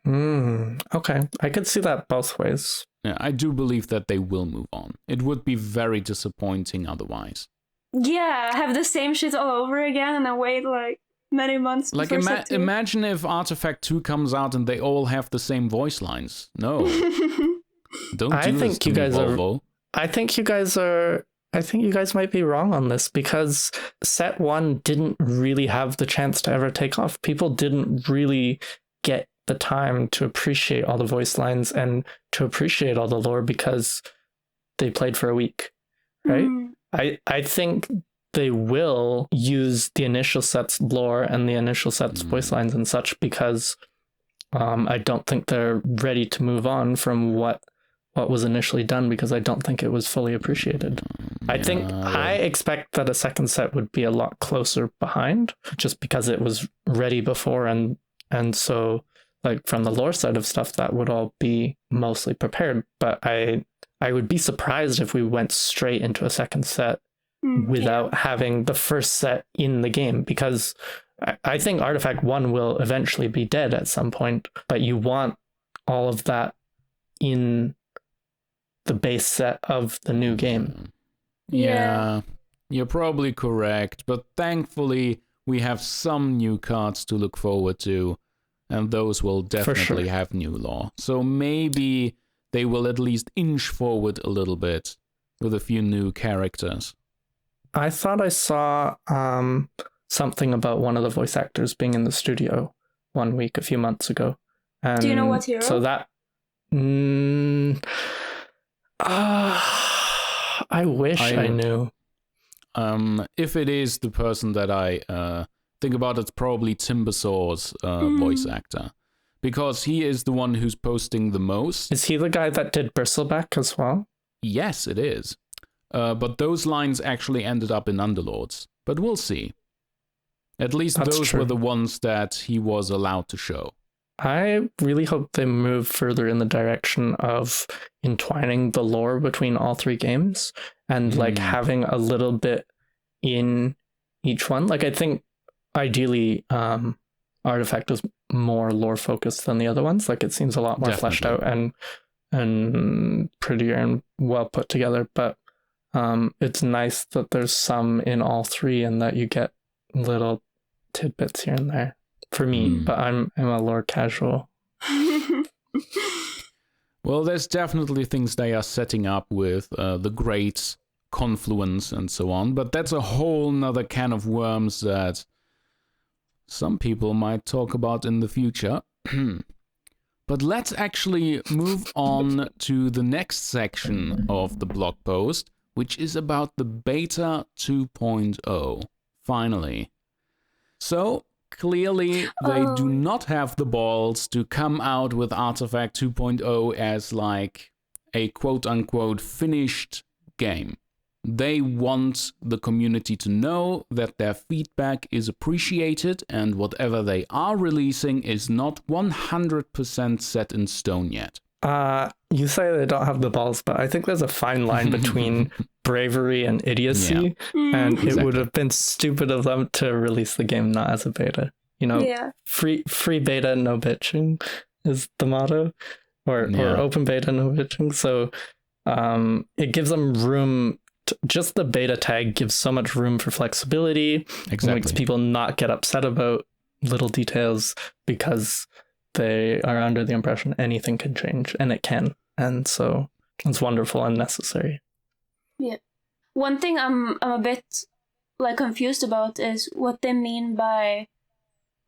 Okay, I could see that both ways. Yeah, I do believe that they will move on. It would be very disappointing otherwise. Yeah, have the same shit all over again and then wait like many months like before set 2. Imagine if Artifact 2 comes out and they all have the same voice lines. No. Don't do this to me, Volvo. I think you guys might be wrong on this, because set 1 didn't really have the chance to ever take off. People didn't really get the time to appreciate all the voice lines and to appreciate all the lore because they played for a week, right? I think they will use the initial set's lore and the initial set's voice lines and such, because I don't think they're ready to move on from what was initially done, because I don't think it was fully appreciated. I expect that a second set would be a lot closer behind, just because it was ready before, and so like from the lore side of stuff, that would all be mostly prepared. But I would be surprised if we went straight into a second set without having the first set in the game, because I think Artifact 1 will eventually be dead at some point, but you want all of that in the base set of the new game. Yeah, you're probably correct, but thankfully we have some new cards to look forward to, and those will definitely have new lore. So maybe they will at least inch forward a little bit with a few new characters. I thought I saw something about one of the voice actors being in the studio 1 week a few months ago. And do you know what hero? So that I wish I knew. If it is the person that I think about, it's probably Timbersaw's voice actor, because he is the one who's posting the most. Is he the guy that did Bristleback as well? Yes, it is. But those lines actually ended up in Underlords. But we'll see. At least those were the ones that he was allowed to show. I really hope they move further in the direction of entwining the lore between all three games and like having a little bit in each one. Like I think ideally Artifact is more lore focused than the other ones. Like it seems a lot more fleshed out and prettier and well put together. But it's nice that there's some in all three and that you get little tidbits here and there. For me, but I'm a lore casual. Well, there's definitely things they are setting up with the great confluence and so on, but that's a whole nother can of worms that some people might talk about in the future. But let's actually move on to the next section of the blog post, which is about the Beta 2.0. Finally. So, clearly, they do not have the balls to come out with Artifact 2.0 as like a quote-unquote finished game. They want the community to know that their feedback is appreciated and whatever they are releasing is not 100% set in stone yet. You say they don't have the balls, but I think there's a fine line between bravery and idiocy, and it would have been stupid of them to release the game not as a beta. You know, free beta, no bitching is the motto, or open beta, no bitching. So it gives them room. Just the beta tag gives so much room for flexibility. Exactly. It makes people not get upset about little details because they are under the impression anything can change, and it can. And so it's wonderful and necessary. Yeah. One thing I'm a bit like confused about is what they mean by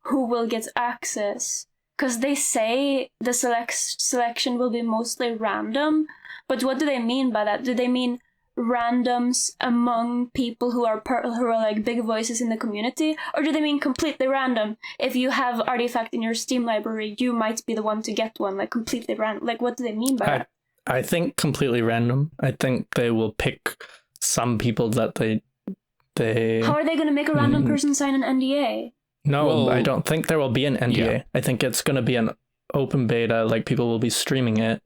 who will get access. Because they say the selection will be mostly random, but what do they mean by that? Do they mean randoms among people who are like big voices in the community, or do they mean completely random? If you have Artifact in your Steam library, you might be the one to get one, like completely random. Like, what do they mean by that? I think completely random. I think they will pick some people that they How are they going to make a random person sign an NDA? No, I don't think there will be an NDA. Yeah. I think it's going to be an open beta, like people will be streaming it.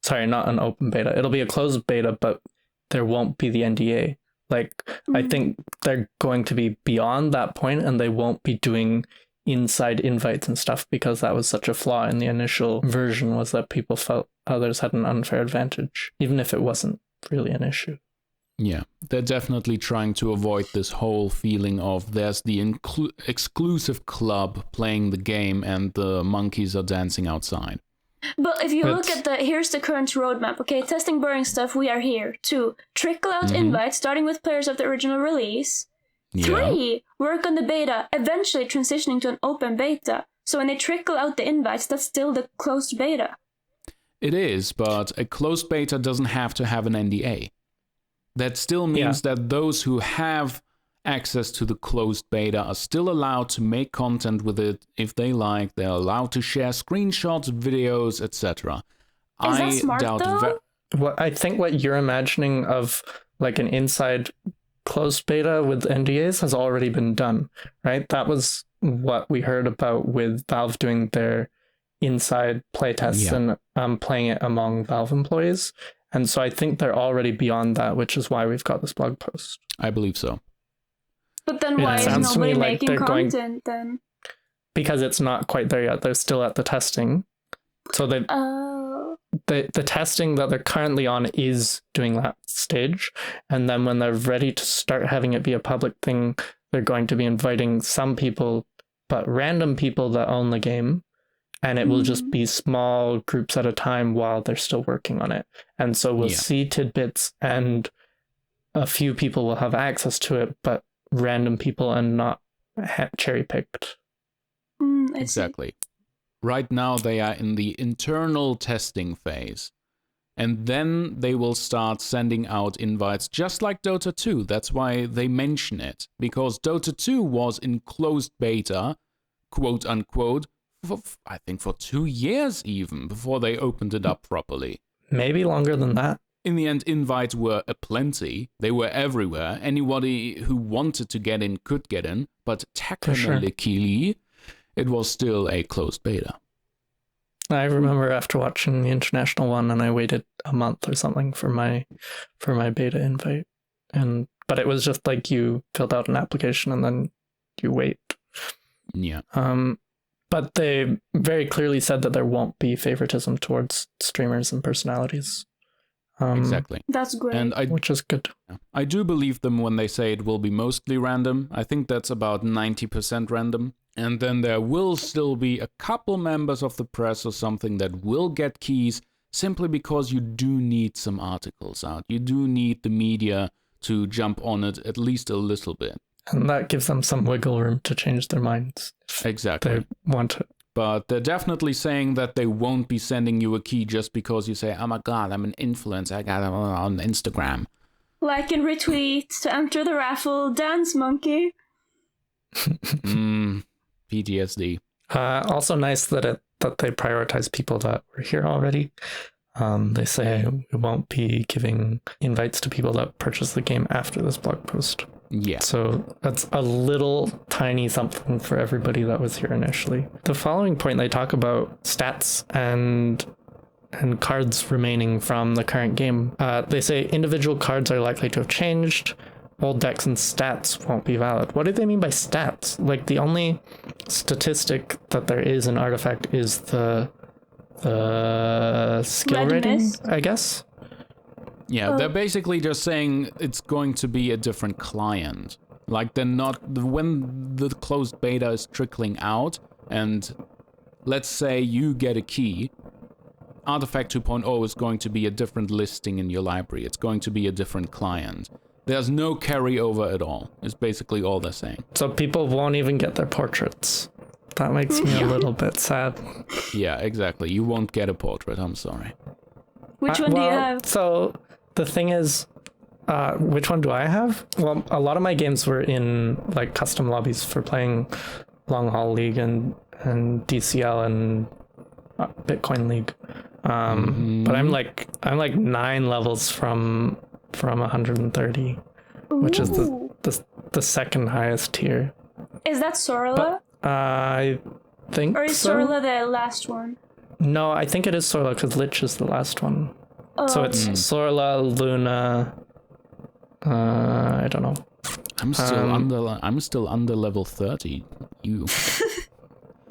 Sorry, not an open beta. It'll be a closed beta, but there won't be the NDA. Like, I think they're going to be beyond that point and they won't be doing inside invites and stuff because that was such a flaw in the initial version, was that people felt others had an unfair advantage, even if it wasn't really an issue. Yeah, they're definitely trying to avoid this whole feeling of there's the exclusive club playing the game and the monkeys are dancing outside. But if you look at here's the current roadmap, okay? Testing boring stuff, we are here. 2, trickle out invites, starting with players of the original release. 3, work on the beta, eventually transitioning to an open beta. So when they trickle out the invites, that's still the closed beta. It is, but a closed beta doesn't have to have an NDA. That still means that those who have access to the closed beta are still allowed to make content with it if they like. They're allowed to share screenshots, videos, etc. Is that smart, though? I think what you're imagining of like an inside closed beta with NDAs has already been done, right? That was what we heard about with Valve doing their inside playtests and playing it among Valve employees. And so I think they're already beyond that, which is why we've got this blog post. I believe so. But then why is nobody making content then? Because it's not quite there yet. They're still at the testing. So the testing that they're currently on is doing that stage. And then when they're ready to start having it be a public thing, they're going to be inviting some people, but random people that own the game. And it will just be small groups at a time while they're still working on it. And so we'll see tidbits and a few people will have access to it, but random people and not cherry-picked. Exactly. right now they are in the internal testing phase. And then they will start sending out invites just like Dota 2. That's why they mention it. Because Dota 2 was in closed beta, quote unquote, I think for 2 years even, before they opened it up properly. Maybe longer than that. In the end, invites were aplenty. They were everywhere. Anybody who wanted to get in could get in. But technically, it was still a closed beta. I remember after watching the international one, and I waited a month or something for my beta invite, but it was just like you filled out an application and then you wait. Yeah. But they very clearly said that there won't be favoritism towards streamers and personalities. Exactly. That's great. Which is good. I do believe them when they say it will be mostly random. I think that's about 90% random. And then there will still be a couple members of the press or something that will get keys simply because you do need some articles out. You do need the media to jump on it at least a little bit. And that gives them some wiggle room to change their minds. Exactly. They want it. But they're definitely saying that they won't be sending you a key just because you say, oh my god, I'm an influencer, I got it on Instagram. Like and retweet to enter the raffle, dance monkey. PTSD. Also nice that they prioritize people that were here already. They say we won't be giving invites to people that purchase the game after this blog post. Yeah. So that's a little tiny something for everybody that was here initially. The following point, they talk about stats and cards remaining from the current game. They say individual cards are likely to have changed. Old decks and stats won't be valid. What do they mean by stats? Like, the only statistic that there is in Artifact is the skill rating, I guess. Yeah, they're basically just saying it's going to be a different client. Like, they're not... When the closed beta is trickling out, and let's say you get a key, Artifact 2.0 is going to be a different listing in your library. It's going to be a different client. There's no carryover at all, is basically all they're saying. So people won't even get their portraits. That makes me a little bit sad. Yeah, exactly. You won't get a portrait, I'm sorry. Which one do you have? So... The thing is, which one do I have? Well, a lot of my games were in like custom lobbies for playing Long Haul League and DCL and Bitcoin League. But I'm like 9 levels from 130, which is the second highest tier. Is that Sorla? I think. Or is so. Sorla the last one? No, I think it is Sorla because Lich is the last one. Oh. So it's Sorla, Luna. I don't know. I'm still under level 30. You.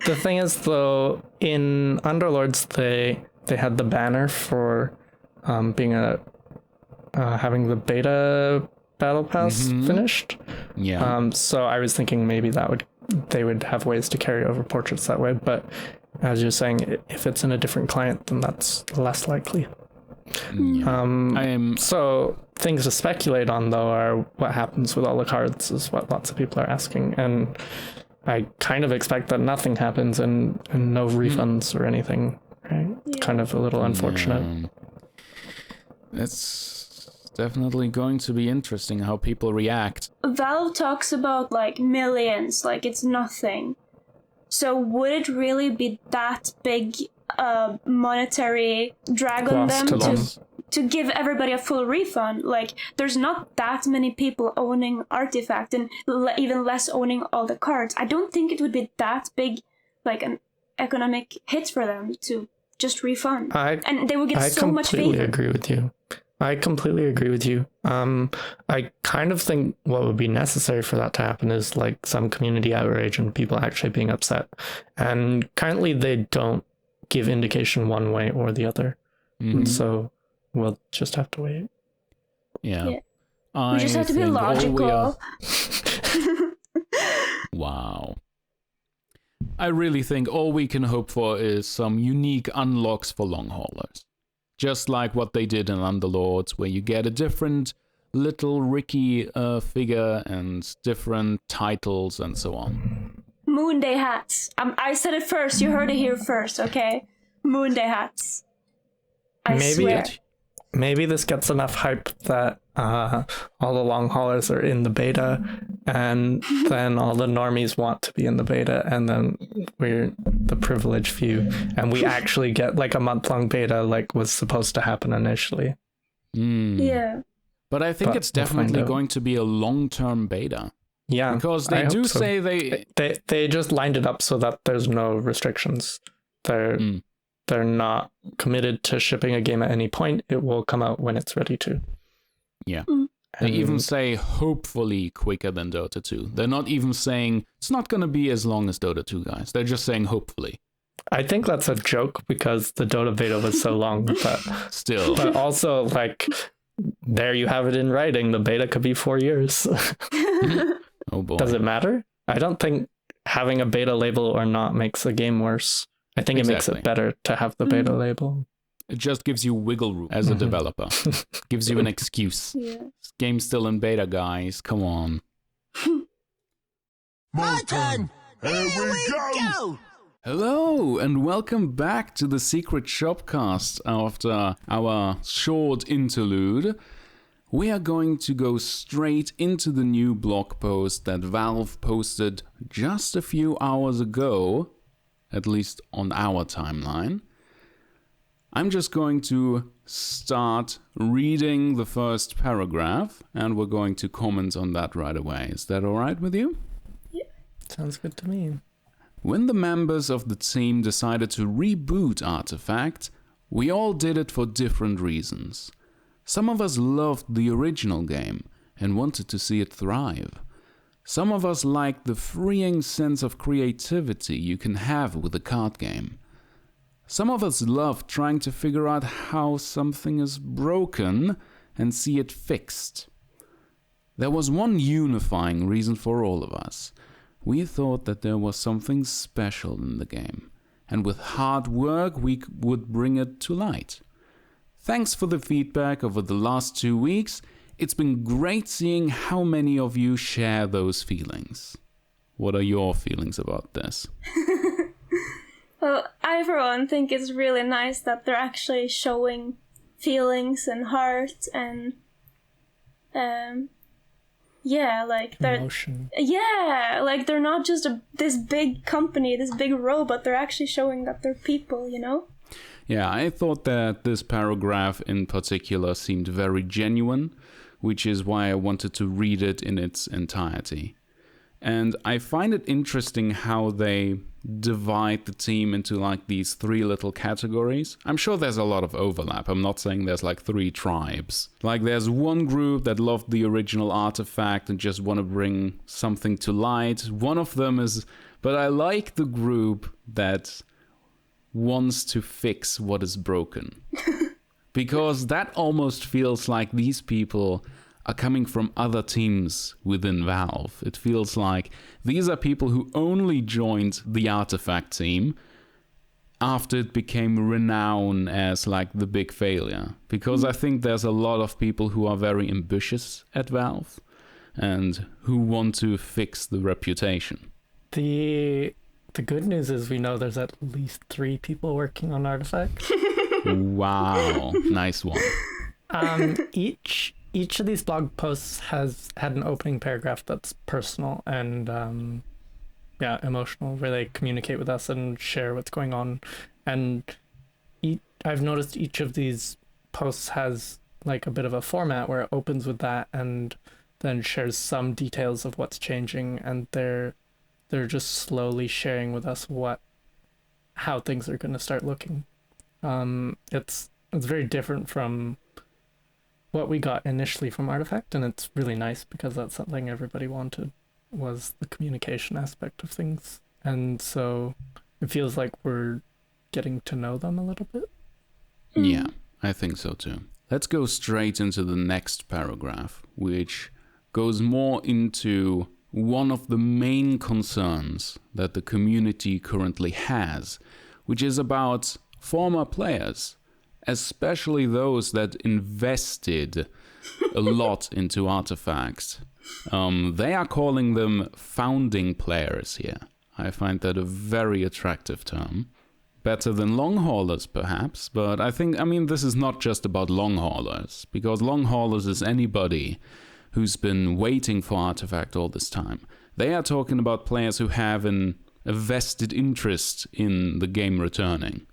The thing is, though, in Underlords, they had the banner for being having the beta battle pass finished. Yeah. So I was thinking maybe they would have ways to carry over portraits that way. But as you're saying, if it's in a different client, then that's less likely. So things to speculate on, though, are what happens with all the cards is what lots of people are asking, and I kind of expect that nothing happens and no refunds or anything, right? Yeah. Kind of a little unfortunate. It's definitely going to be interesting how people react. Valve talks about like millions, like it's nothing. So would it really be that big monetary drag on them to give everybody a full refund? Like, there's not that many people owning Artifact and even less owning all the cards. I don't think it would be that big, like an economic hit for them to just refund. And they would get so much favor. I completely agree with you. I kind of think what would be necessary for that to happen is like some community outrage and people actually being upset. And currently they don't give indication one way or the other. So we'll just have to wait. Yeah. We just have to be logical. Wow. I really think all we can hope for is some unique unlocks for long haulers. Just like what they did in Underlords, where you get a different little Ricky figure and different titles and so on. Moonday hats. I said it first. You heard it here first, okay? Moonday hats. I swear. Maybe this gets enough hype that all the long haulers are in the beta, and then all the normies want to be in the beta, and then we're the privileged few, and we actually get like a month-long beta like was supposed to happen initially. Yeah. But I think it's definitely going to be a long-term beta. Yeah. Because they do say they just lined it up so that there's no restrictions. They're not committed to shipping a game at any point. It will come out when it's ready to. Yeah. They even say hopefully quicker than Dota 2. They're not even saying it's not going to be as long as Dota 2, guys. They're just saying hopefully. I think that's a joke because the Dota beta was so long. But still. But also, like, there you have it in writing. The beta could be 4 years. Oh boy. Does it matter? I don't think having a beta label or not makes a game worse. I think it makes it better to have the beta label. It just gives you wiggle room as a developer. Gives you an excuse. Yeah. This game's still in beta, guys. Come on. My turn! Here we go! Hello, and welcome back to the Secret Shopcast after our short interlude. We are going to go straight into the new blog post that Valve posted just a few hours ago, at least on our timeline. I'm just going to start reading the first paragraph, and we're going to comment on that right away. Is that all right with you? Yeah. Sounds good to me. When the members of the team decided to reboot Artifact, we all did it for different reasons. Some of us loved the original game and wanted to see it thrive. Some of us liked the freeing sense of creativity you can have with a card game. Some of us love trying to figure out how something is broken and see it fixed. There was one unifying reason for all of us. We thought that there was something special in the game, and with hard work we would bring it to light. Thanks for the feedback over the last 2 weeks. It's been great seeing how many of you share those feelings. What are your feelings about this? Well, I for one think it's really nice that they're actually showing feelings and heart and like they're emotion. Yeah, like they're not just this big company, this big robot. They're actually showing that they're people, you know? Yeah, I thought that this paragraph in particular seemed very genuine, which is why I wanted to read it in its entirety. And I find it interesting how they divide the team into like these 3 little categories. I'm sure there's a lot of overlap. I'm not saying there's like 3 tribes. Like there's one group that loved the original Artifact and just want to bring something to light. One of them is, but I like the group that wants to fix what is broken. Because that almost feels like these people are coming from other teams within Valve. It feels like these are people who only joined the Artifact team after it became renowned as like the big failure. Because I think there's a lot of people who are very ambitious at Valve and who want to fix the reputation. The good news is we know there's at least 3 people working on Artifact. Wow, nice one. Each of these blog posts has had an opening paragraph that's personal and emotional, where they communicate with us and share what's going on. And I've noticed each of these posts has like a bit of a format where it opens with that and then shares some details of what's changing, and they're just slowly sharing with us how things are going to start looking. It's very different from what we got initially from Artifact, and it's really nice because that's something everybody wanted, was the communication aspect of things. And so it feels like we're getting to know them a little bit. Yeah, I think so too. Let's go straight into the next paragraph, which goes more into one of the main concerns that the community currently has, which is about former players, especially those that invested a lot into Artifacts. They are calling them founding players here. I find that a very attractive term. Better than long haulers, perhaps, but I mean, this is not just about long haulers, because long haulers is anybody who's been waiting for Artifact all this time. They are talking about players who have a vested interest in the game returning.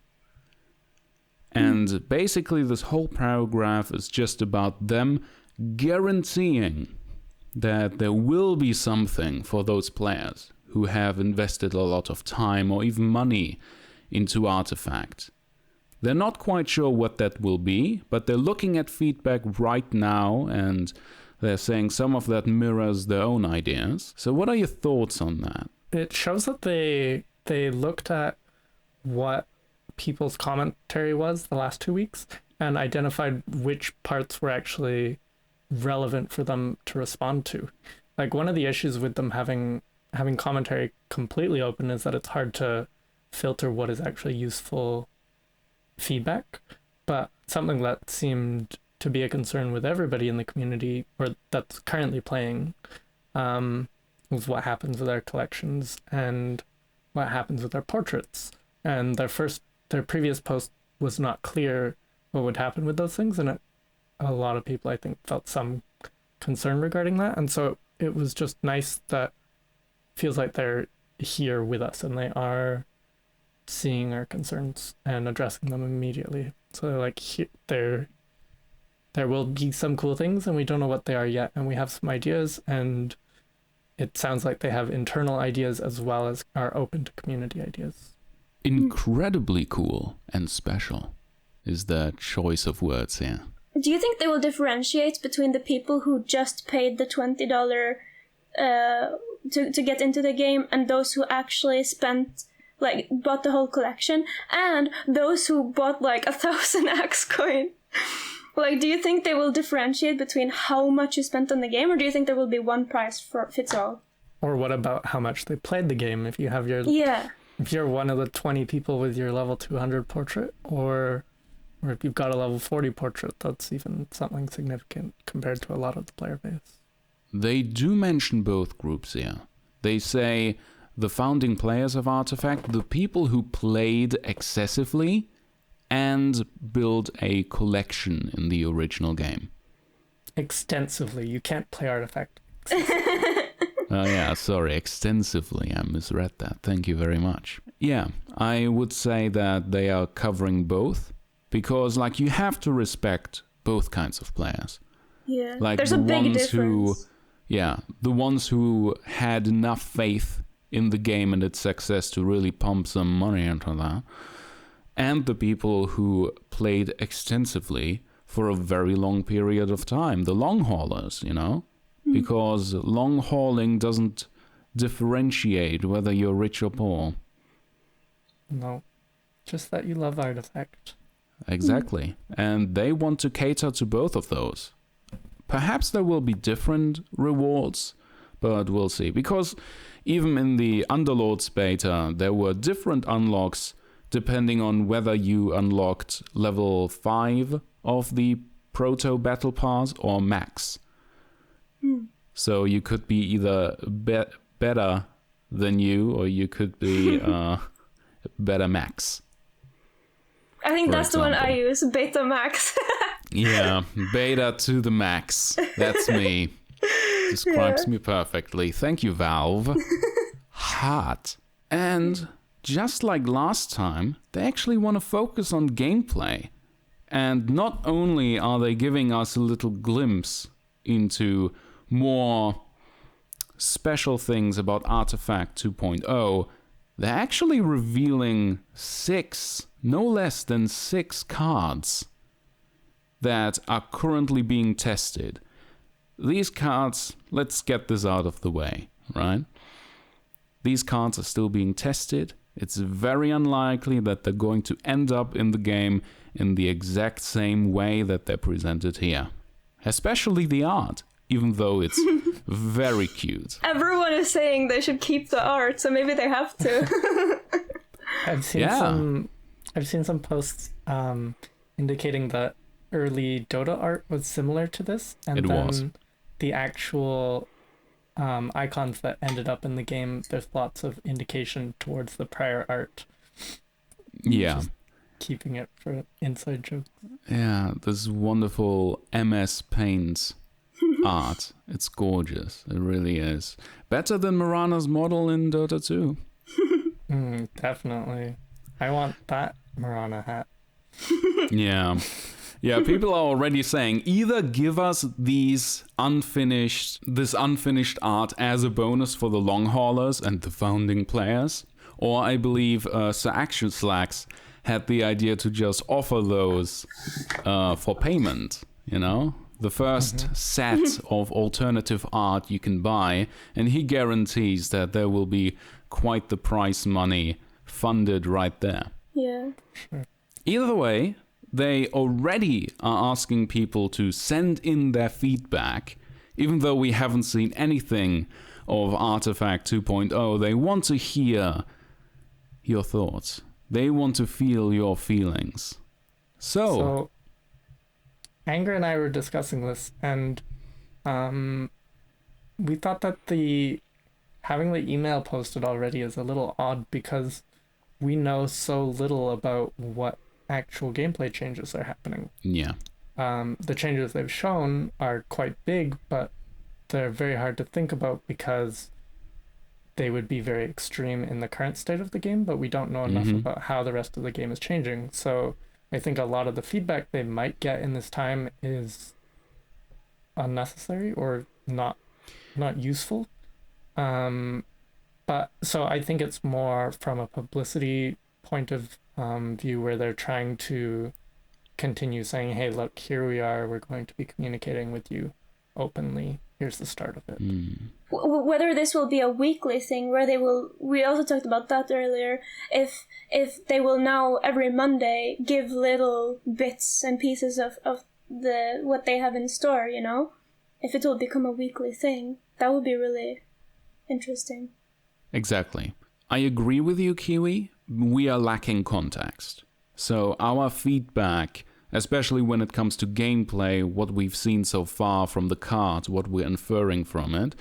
And basically this whole paragraph is just about them guaranteeing that there will be something for those players who have invested a lot of time or even money into Artifact. They're not quite sure what that will be, but they're looking at feedback right now and they're saying some of that mirrors their own ideas. So what are your thoughts on that? It shows that they looked at what people's commentary was the last 2 weeks and identified which parts were actually relevant for them to respond to. Like, one of the issues with them having commentary completely open is that it's hard to filter what is actually useful feedback. But something that seemed to be a concern with everybody in the community, or that's currently playing, was what happens with our collections and what happens with our portraits. And their previous post was not clear what would happen with those things, and a lot of people, I think, felt some concern regarding that. And so it was just nice that it feels like they're here with us and they are seeing our concerns and addressing them immediately. So like, there will be some cool things and we don't know what they are yet, and we have some ideas, and it sounds like they have internal ideas as well as are open to community ideas. Incredibly cool and special is the choice of words here. Do you think they will differentiate between the people who just paid the $20 to get into the game and those who actually bought the whole collection, and those who bought 1,000 Axe coin? Like, do you think they will differentiate between how much you spent on the game, or do you think there will be one price fits all? Or what about how much they played the game? If you have if you're one of the 20 people with your level 200 portrait, or if you've got a level 40 portrait, that's even something significant compared to a lot of the player base. They do mention both groups here. They say the founding players of Artifact, the people who played excessively and built a collection in the original game. Extensively. You can't play Artifact. Oh yeah, sorry, extensively. I misread that. Thank you very much. Yeah, I would say that they are covering both, because you have to respect both kinds of players. Yeah, there's a big difference. The ones who had enough faith in the game and its success to really pump some money into that, and the people who played extensively for a very long period of time, the long haulers, because long hauling doesn't differentiate whether you're rich or poor. No, just that you love Artifact. Exactly. And they want to cater to both of those. Perhaps there will be different rewards, but we'll see. Because even in the Underlords beta, there were different unlocks depending on whether you unlocked level 5 of the Proto Battle Pass or max. So you could be either better than you, or you could be better max. I think that's the one I use, beta max. Yeah, beta to the max. That's me. Describes me perfectly. Thank you, Valve. Hot. And just like last time, they actually want to focus on gameplay. And not only are they giving us a little glimpse into more special things about Artifact 2.0, they're actually revealing no less than 6 cards that are currently being tested. These cards, let's get this out of the way, right? These cards are still being tested. It's very unlikely that they're going to end up in the game in the exact same way that they're presented here. Especially the art, even though it's very cute. Everyone is saying they should keep the art, so maybe they have to. I've seen some posts indicating that early Dota art was similar to this, and it then was. the actual icons that ended up in the game, there's lots of indication towards the prior art. Yeah. Just keeping it for inside jokes. Yeah, this wonderful MS Paint art. It's gorgeous. It really is. Better than Mirana's model in Dota 2. Definitely. I want that Mirana hat. Yeah. Yeah, people are already saying either give us this unfinished art as a bonus for the long haulers and the founding players, or I believe Sir Action Slacks had the idea to just offer those for payment, you know? The first set of alternative art you can buy, and he guarantees that there will be quite the prize money funded right there. Yeah. Sure. Either way, they already are asking people to send in their feedback, even though we haven't seen anything of Artifact 2.0. They want to hear your thoughts. They want to feel your feelings. So Anger and I were discussing this, and we thought that having the email posted already is a little odd because we know so little about what actual gameplay changes are happening. Yeah. The changes they've shown are quite big, but they're very hard to think about because they would be very extreme in the current state of the game, but we don't know enough about how the rest of the game is changing. So I think a lot of the feedback they might get in this time is unnecessary or not useful. But so I think it's more from a publicity point of view where they're trying to continue saying, hey, look, here we are, we're going to be communicating with you openly. Here's the start of it. Whether this will be a weekly thing where we also talked about that earlier, if they will now every Monday give little bits and pieces of what they have in store, you know, if it will become a weekly thing, that would be really interesting. Exactly. I agree with you, Kiwi. We are lacking context. So our feedback, especially when it comes to gameplay, what we've seen so far from the cards, what we're inferring from it,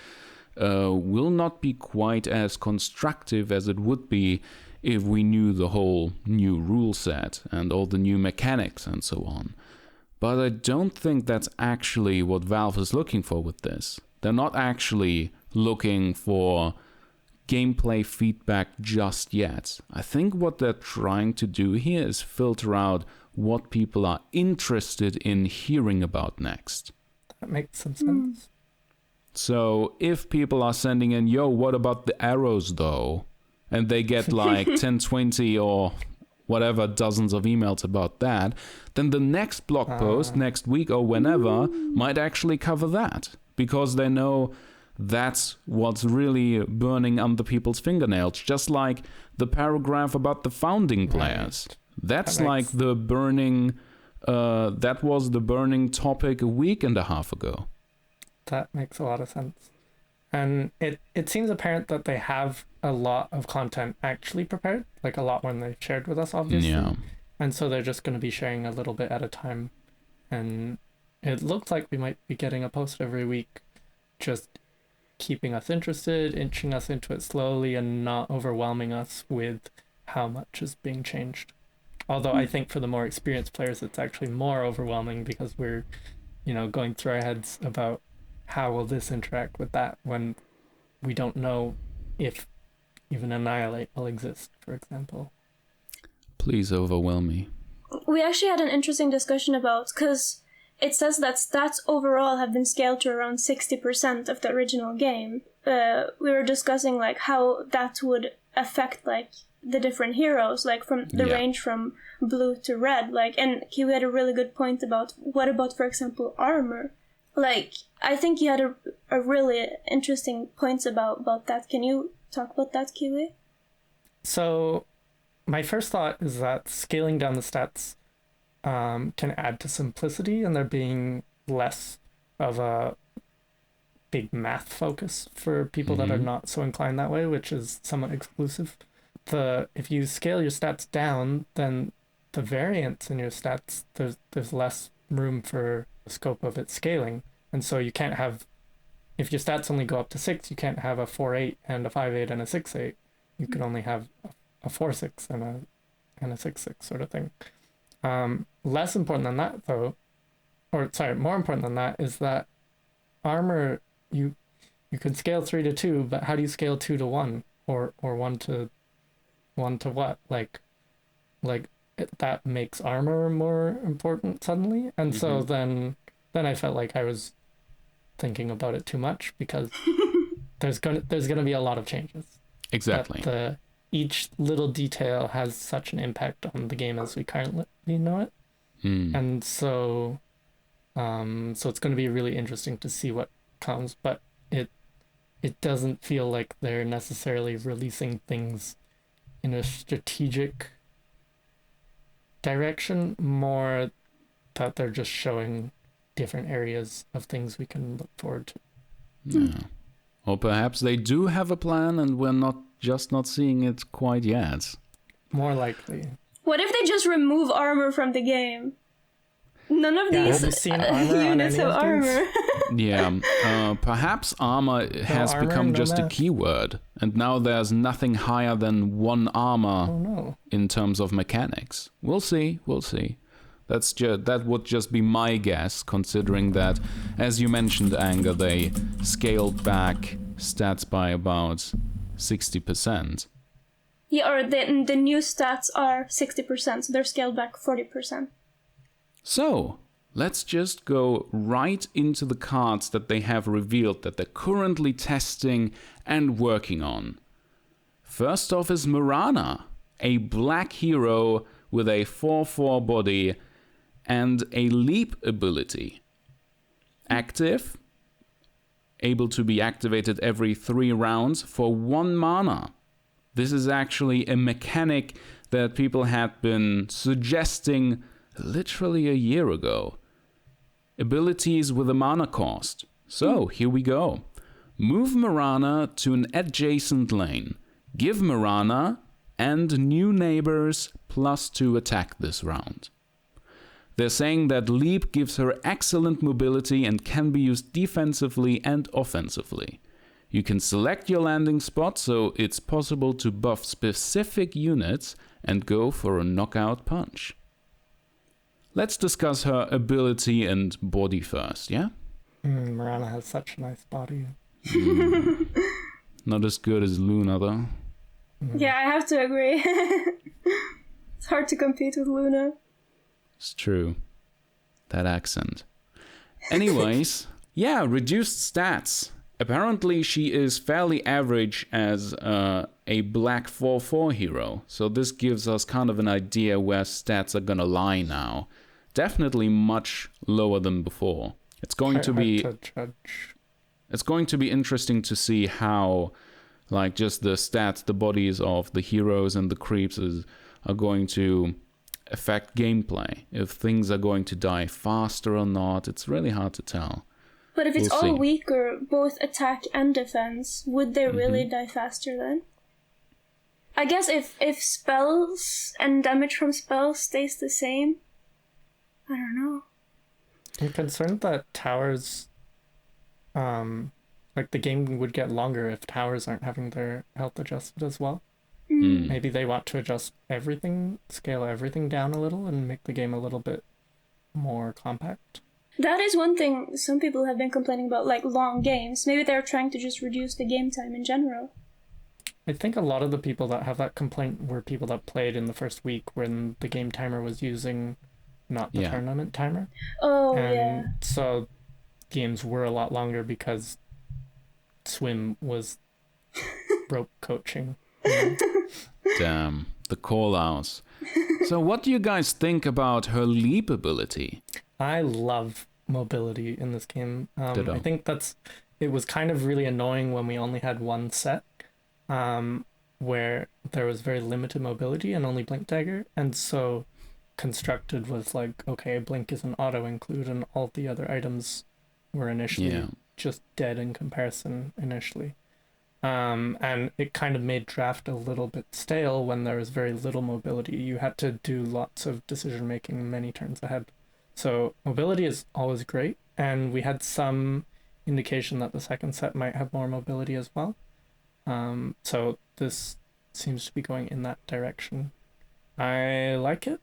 will not be quite as constructive as it would be if we knew the whole new rule set and all the new mechanics and so on. But I don't think that's actually what Valve is looking for with this. They're not actually looking for gameplay feedback just yet. I think what they're trying to do here is filter out what people are interested in hearing about next. That makes some sense. So if people are sending in, yo, what about the arrows though? And they get like 10, 20 or whatever dozens of emails about that, then the next blog post next week or whenever might actually cover that, because they know that's what's really burning under people's fingernails, just like the paragraph about the founding players. That's like the burning, that was the burning topic a week and a half ago. That makes a lot of sense. And it seems apparent that they have a lot of content actually prepared, like a lot when they shared with us, obviously. Yeah. And so they're just going to be sharing a little bit at a time. And it looks like we might be getting a post every week, just keeping us interested, inching us into it slowly, and not overwhelming us with how much is being changed. Although I think for the more experienced players, it's actually more overwhelming because we're, going through our heads about how will this interact with that when we don't know if even Annihilate will exist, for example. Please overwhelm me. We actually had an interesting discussion about, because it says that stats overall have been scaled to around 60% of the original game. We were discussing like how that would affect like the different heroes, like from the range from blue to red. Like, and Kiwi had a really good point about what about, for example, armor. Like, I think you had a really interesting points about that. Can you talk about that, Kiwi? So, my first thought is that scaling down the stats can add to simplicity, and there being less of a big math focus for people that are not so inclined that way, which is somewhat exclusive. If you scale your stats down, then the variance in your stats, there's less room for the scope of its scaling, and so you can't have if your stats only go up to 6, you can't have a 4-8 and a 5-8 and a 6-8. You can only have a 4-6 and a 6-6 sort of thing. Less important than that, though, or sorry, more important than that is that armor, you can scale 3 to 2, but how do you scale 2 to 1 or 1 to what? Like that makes armor more important suddenly, and so then I felt like I was thinking about it too much, because there's gonna be a lot of changes. Exactly. But each little detail has such an impact on the game as we currently know it, and so it's going to be really interesting to see what comes. But it doesn't feel like they're necessarily releasing things in a strategic direction, more that they're just showing different areas of things we can look forward to. Yeah. Or perhaps they do have a plan and we're not seeing it quite yet. More likely. What if they just remove armor from the game? None of these units have armor. Yeah, perhaps armor has become just a keyword, and now there's nothing higher than 1 armor in terms of mechanics. We'll see. That would just be my guess, considering that, as you mentioned, Anger, they scaled back stats by about 60%. Yeah, or the new stats are 60%, so they're scaled back 40%. So, let's just go right into the cards that they have revealed that they're currently testing and working on. First off is Mirana, a black hero with a 4/4 body and a leap ability. Active, able to be activated every 3 rounds for 1 mana. This is actually a mechanic that people had been suggesting literally a year ago. Abilities with a mana cost. So, here we go. Move Mirana to an adjacent lane. Give Mirana and new neighbors +2 attack this round. They're saying that Leap gives her excellent mobility and can be used defensively and offensively. You can select your landing spot, so it's possible to buff specific units and go for a knockout punch. Let's discuss her ability and body first, yeah? Mirana has such a nice body. Not as good as Luna, though. Yeah, I have to agree. It's hard to compete with Luna. It's true. That accent. Anyways, yeah, reduced stats. Apparently she is fairly average as a black 4/4 hero, so this gives us kind of an idea where stats are gonna lie now. Definitely much lower than before. It's going to be interesting to see how, like, just the stats, the bodies of the heroes and the creeps are going to affect gameplay. If things are going to die faster or not, it's really hard to tell. But if it's all weaker, both attack and defense, would they really die faster then? I guess if spells and damage from spells stays the same, I don't know. I'm concerned that towers, like the game would get longer if towers aren't having their health adjusted as well. Maybe they want to adjust everything, scale everything down a little, and make the game a little bit more compact. That is one thing some people have been complaining about, like long games. Maybe they're trying to just reduce the game time in general. I think a lot of the people that have that complaint were people that played in the first week when the game timer was using not the tournament timer. Oh, and so games were a lot longer because Swim was rope coaching. Damn, the call-outs. So what do you guys think about her leap ability? I love mobility in this game. I think it was kind of really annoying when we only had one set, where there was very limited mobility and only Blink Dagger, and so Constructed was like, okay, Blink is an auto-include, and all the other items were initially just dead in comparison initially. And it kind of made draft a little bit stale when there was very little mobility. You had to do lots of decision-making many turns ahead. So mobility is always great, and we had some indication that the second set might have more mobility as well. So this seems to be going in that direction. I like it.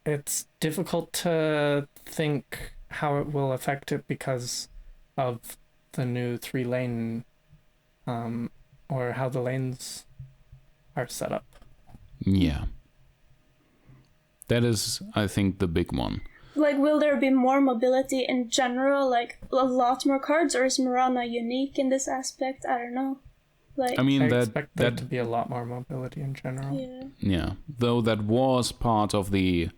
It's difficult to think how it will affect it because of the new 3-lane, or how the lanes are set up. Yeah. That is, I think, the big one. Like, will there be more mobility in general, like a lot more cards, or is Mirana unique in this aspect? I don't know. Like, I mean, I that expect there to be a lot more mobility in general. yeah. Though that was part of the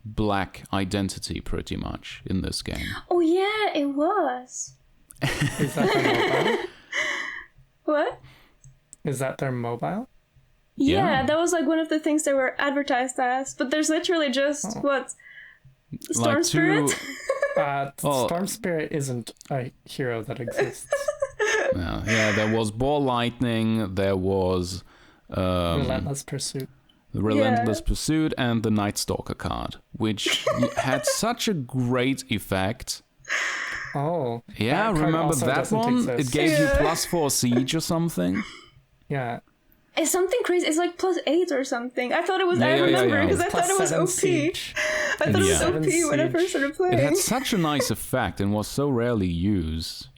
black identity pretty much in this game. Oh yeah, it was. Is that their mobile? What? Is that their mobile? Yeah, that was like one of the things they were advertised as. But there's literally just what? Storm Like Spirit? Storm Spirit isn't a hero that exists. No, yeah, there was Ball Lightning, there was Relentless Pursuit. the Relentless Pursuit, and the Night Stalker card, which had such a great effect. Oh. Yeah, card remember also that doesn't one? exist. It gave you +4 siege or something. Yeah. It's something crazy. It's like +8 or something. I thought it was. Yeah, I yeah, remember yeah. because I thought it was +7 OP. siege. I thought it was Yeah. OP when I first started playing. It had such a nice effect and was so rarely used.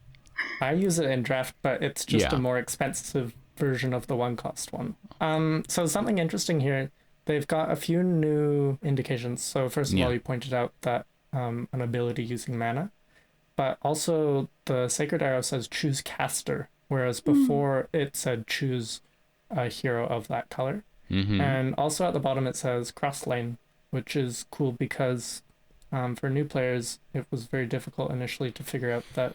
I use it in draft, but it's just Yeah. a more expensive version of the 1-cost one. So something interesting here, they've got a few new indications. So first of all, you pointed out that an ability using mana, but also the Sacred Arrow says choose caster, whereas before it said choose a hero of that color. And also at the bottom it says cross lane, which is cool because for new players it was very difficult initially to figure out that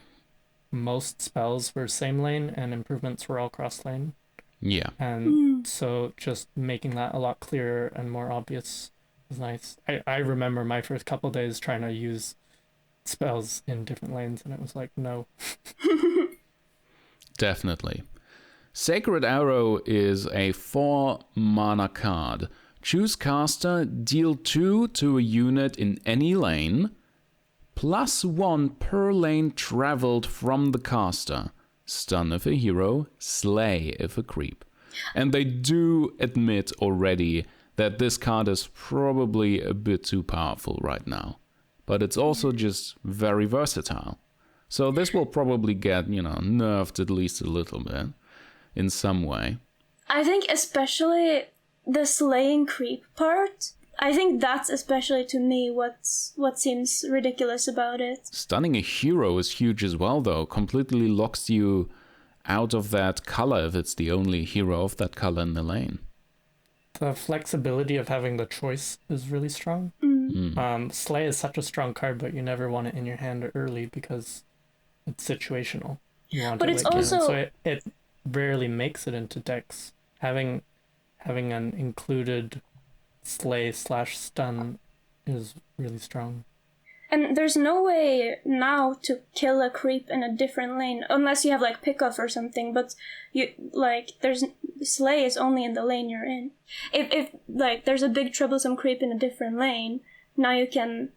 most spells were same lane and improvements were all cross lane. Yeah. And so just making that a lot clearer and more obvious is nice. I remember my first couple days trying to use spells in different lanes and it was like, no. Definitely. Sacred Arrow is a 4 mana card. Choose caster, deal 2 to a unit in any lane, +1 per lane traveled from the caster. Stun if a hero, slay if a creep. And they do admit already that this card is probably a bit too powerful right now. But it's also just very versatile. So this will probably get, nerfed at least a little bit in some way. I think especially the slaying creep part. I think that's especially to me what seems ridiculous about it. Stunning a hero is huge as well, though. Completely locks you out of that color if it's the only hero of that color in the lane. The flexibility of having the choice is really strong. Slay is such a strong card, but you never want it in your hand early because it's situational. You want But it it's late game. also- So it rarely makes it into decks. Having an included slay/stun is really strong. And there's no way now to kill a creep in a different lane unless you have like pickoff or something. But there's slay is only in the lane you're in. If like there's a big troublesome creep in a different lane, now you can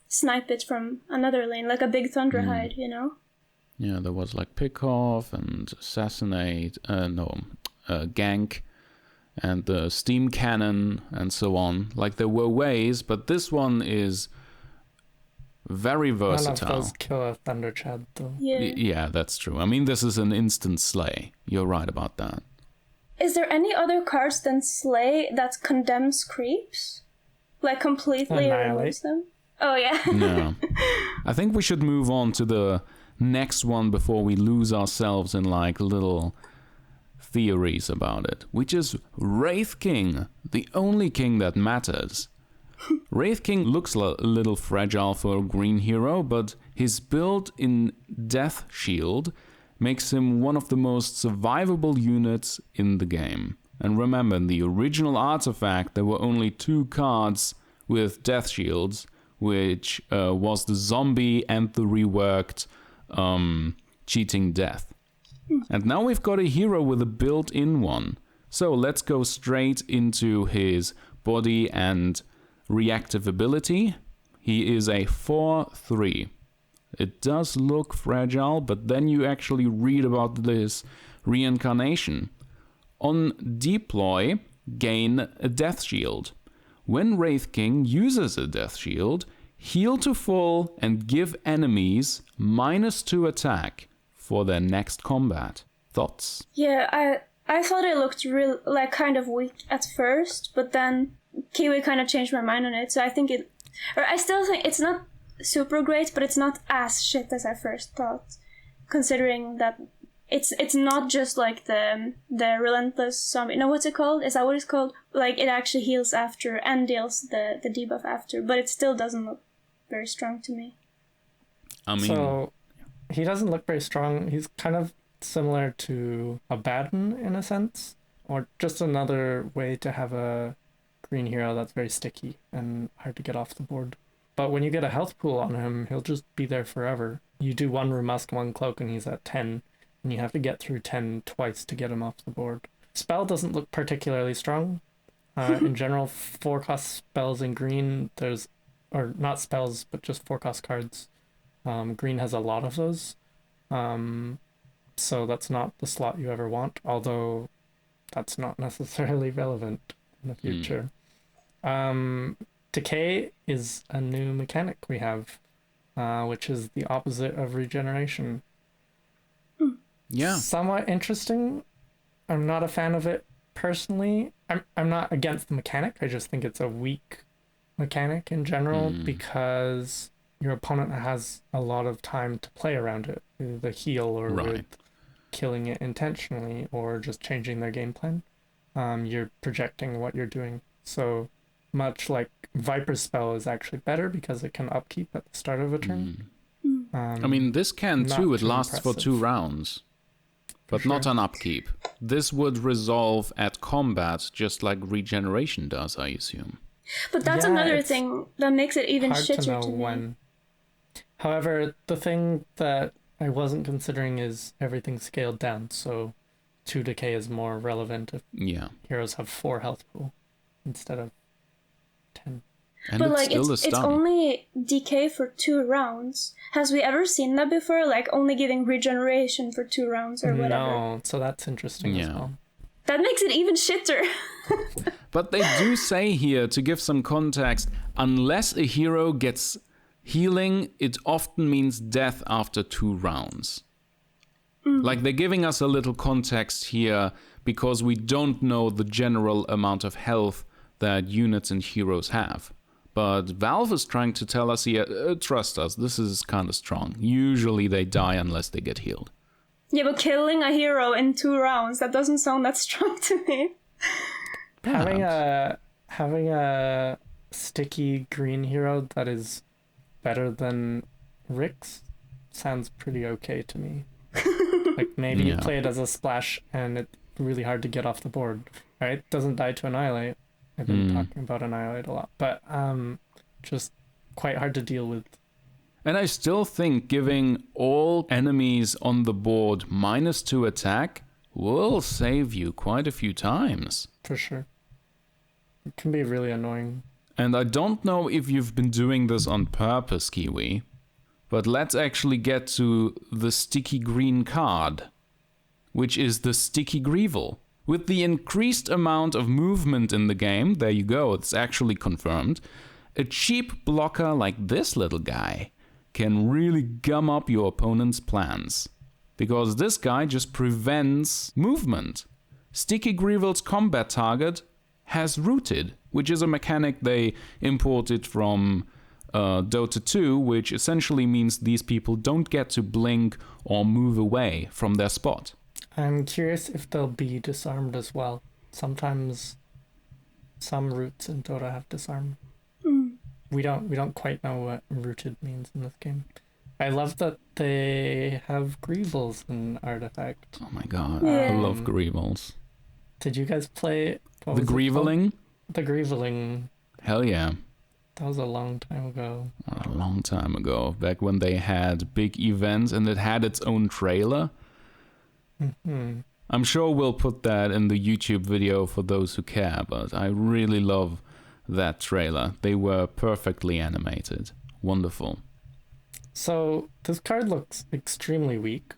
snipe it from another lane like a big Thunderhide, Yeah, there was like pick off and assassinate, gank, and the steam cannon and so on. Like there were ways, but this one is very versatile. None of those kill a Thunder Chad though. Yeah, that's true. I mean, this is an instant slay. You're right about that. Is there any other cards than Slay that condemns creeps? Like completely Annihilate. removes them? Oh yeah. No. I think we should move on to the next one before we lose ourselves in like little theories about it, which is Wraith King, the only king that matters. Wraith King looks a little fragile for a green hero, but his build in Death Shield makes him one of the most survivable units in the game. And remember, in the original artifact, there were only 2 cards with Death Shields, which was the zombie and the reworked cheating death. And now we've got a hero with a built-in one. So let's go straight into his body and reactive ability. He is a 4/3. It does look fragile, but then you actually read about this reincarnation. On deploy, gain a death shield. When Wraith King uses a death shield, heal to full and give enemies -2 attack for their next combat. Thoughts? Yeah, I thought it looked real, like kind of weak at first, but then Kiwi kind of changed my mind on it. So I think I still think it's not super great, but it's not as shit as I first thought. Considering that it's not just like the relentless zombie. No, what's it called? Is that what it's called? Like it actually heals after and deals the debuff after, but it still doesn't look very strong to me. I mean, so he doesn't look very strong. He's kind of similar to a Baden in a sense, or just another way to have a green hero that's very sticky and hard to get off the board. But when you get a health pool on him, he'll just be there forever. You do 1 Rumusk, 1 Cloak, and he's at 10, and you have to get through 10 twice to get him off the board. Spell doesn't look particularly strong. In general, 4-cost spells in green, or not spells, but just 4-cost cards. Green has a lot of those. So that's not the slot you ever want, although that's not necessarily relevant in the future. Decay is a new mechanic we have, which is the opposite of regeneration. yeah. Somewhat interesting. I'm not a fan of it personally. I'm not against the mechanic. I just think it's a weak mechanic in general because your opponent has a lot of time to play around it, with the heal or with killing it intentionally or just changing their game plan. You're projecting what you're doing. So much like Viper's spell is actually better because it can upkeep at the start of a turn. I mean, this can too. It lasts for 2 rounds, but not on upkeep. This would resolve at combat just like regeneration does, I assume. But that's another thing that makes it even hard shitter to know to me. when. However, the thing that I wasn't considering is everything scaled down, so 2 decay is more relevant if heroes have 4 health pool instead of 10. And But it's like still it's a stun. only decay for 2 rounds. Has we ever seen that before? Like only giving regeneration for 2 rounds or whatever. No, so that's interesting as well. That makes it even shitter. But they do say here, to give some context, unless a hero gets healing, it often means death after 2 rounds. Like they're giving us a little context here because we don't know the general amount of health that units and heroes have. But Valve is trying to tell us here, trust us, this is kind of strong. Usually they die unless they get healed. Yeah, but killing a hero in 2 rounds, that doesn't sound that strong to me. Having a sticky green hero that is better than Rick's sounds pretty okay to me. Like maybe you play it as a splash and it's really hard to get off the board, right? Doesn't die to Annihilate. I've been talking about Annihilate a lot, but just quite hard to deal with. And I still think giving all enemies on the board -2 attack will save you quite a few times. For sure. It can be really annoying. And I don't know if you've been doing this on purpose, Kiwi, but let's actually get to the sticky green card, which is the sticky Greevil. With the increased amount of movement in the game, there you go, it's actually confirmed, a cheap blocker like this little guy can really gum up your opponent's plans. Because this guy just prevents movement. Sticky Greevil's combat target has rooted, which is a mechanic they imported from Dota 2, which essentially means these people don't get to blink or move away from their spot. I'm curious if they'll be disarmed as well. Sometimes some roots in Dota have disarm. We don't quite know what rooted means in this game. I love that they have Greevils in Artifact. Oh my god, I love Greevils. Did you guys play The Greeviling? The Greeviling. Hell yeah. That was a long time ago. A long time ago, back when they had big events and it had its own trailer. I'm sure we'll put that in the YouTube video for those who care, but I really love that trailer. They were perfectly animated. Wonderful. So this card looks extremely weak.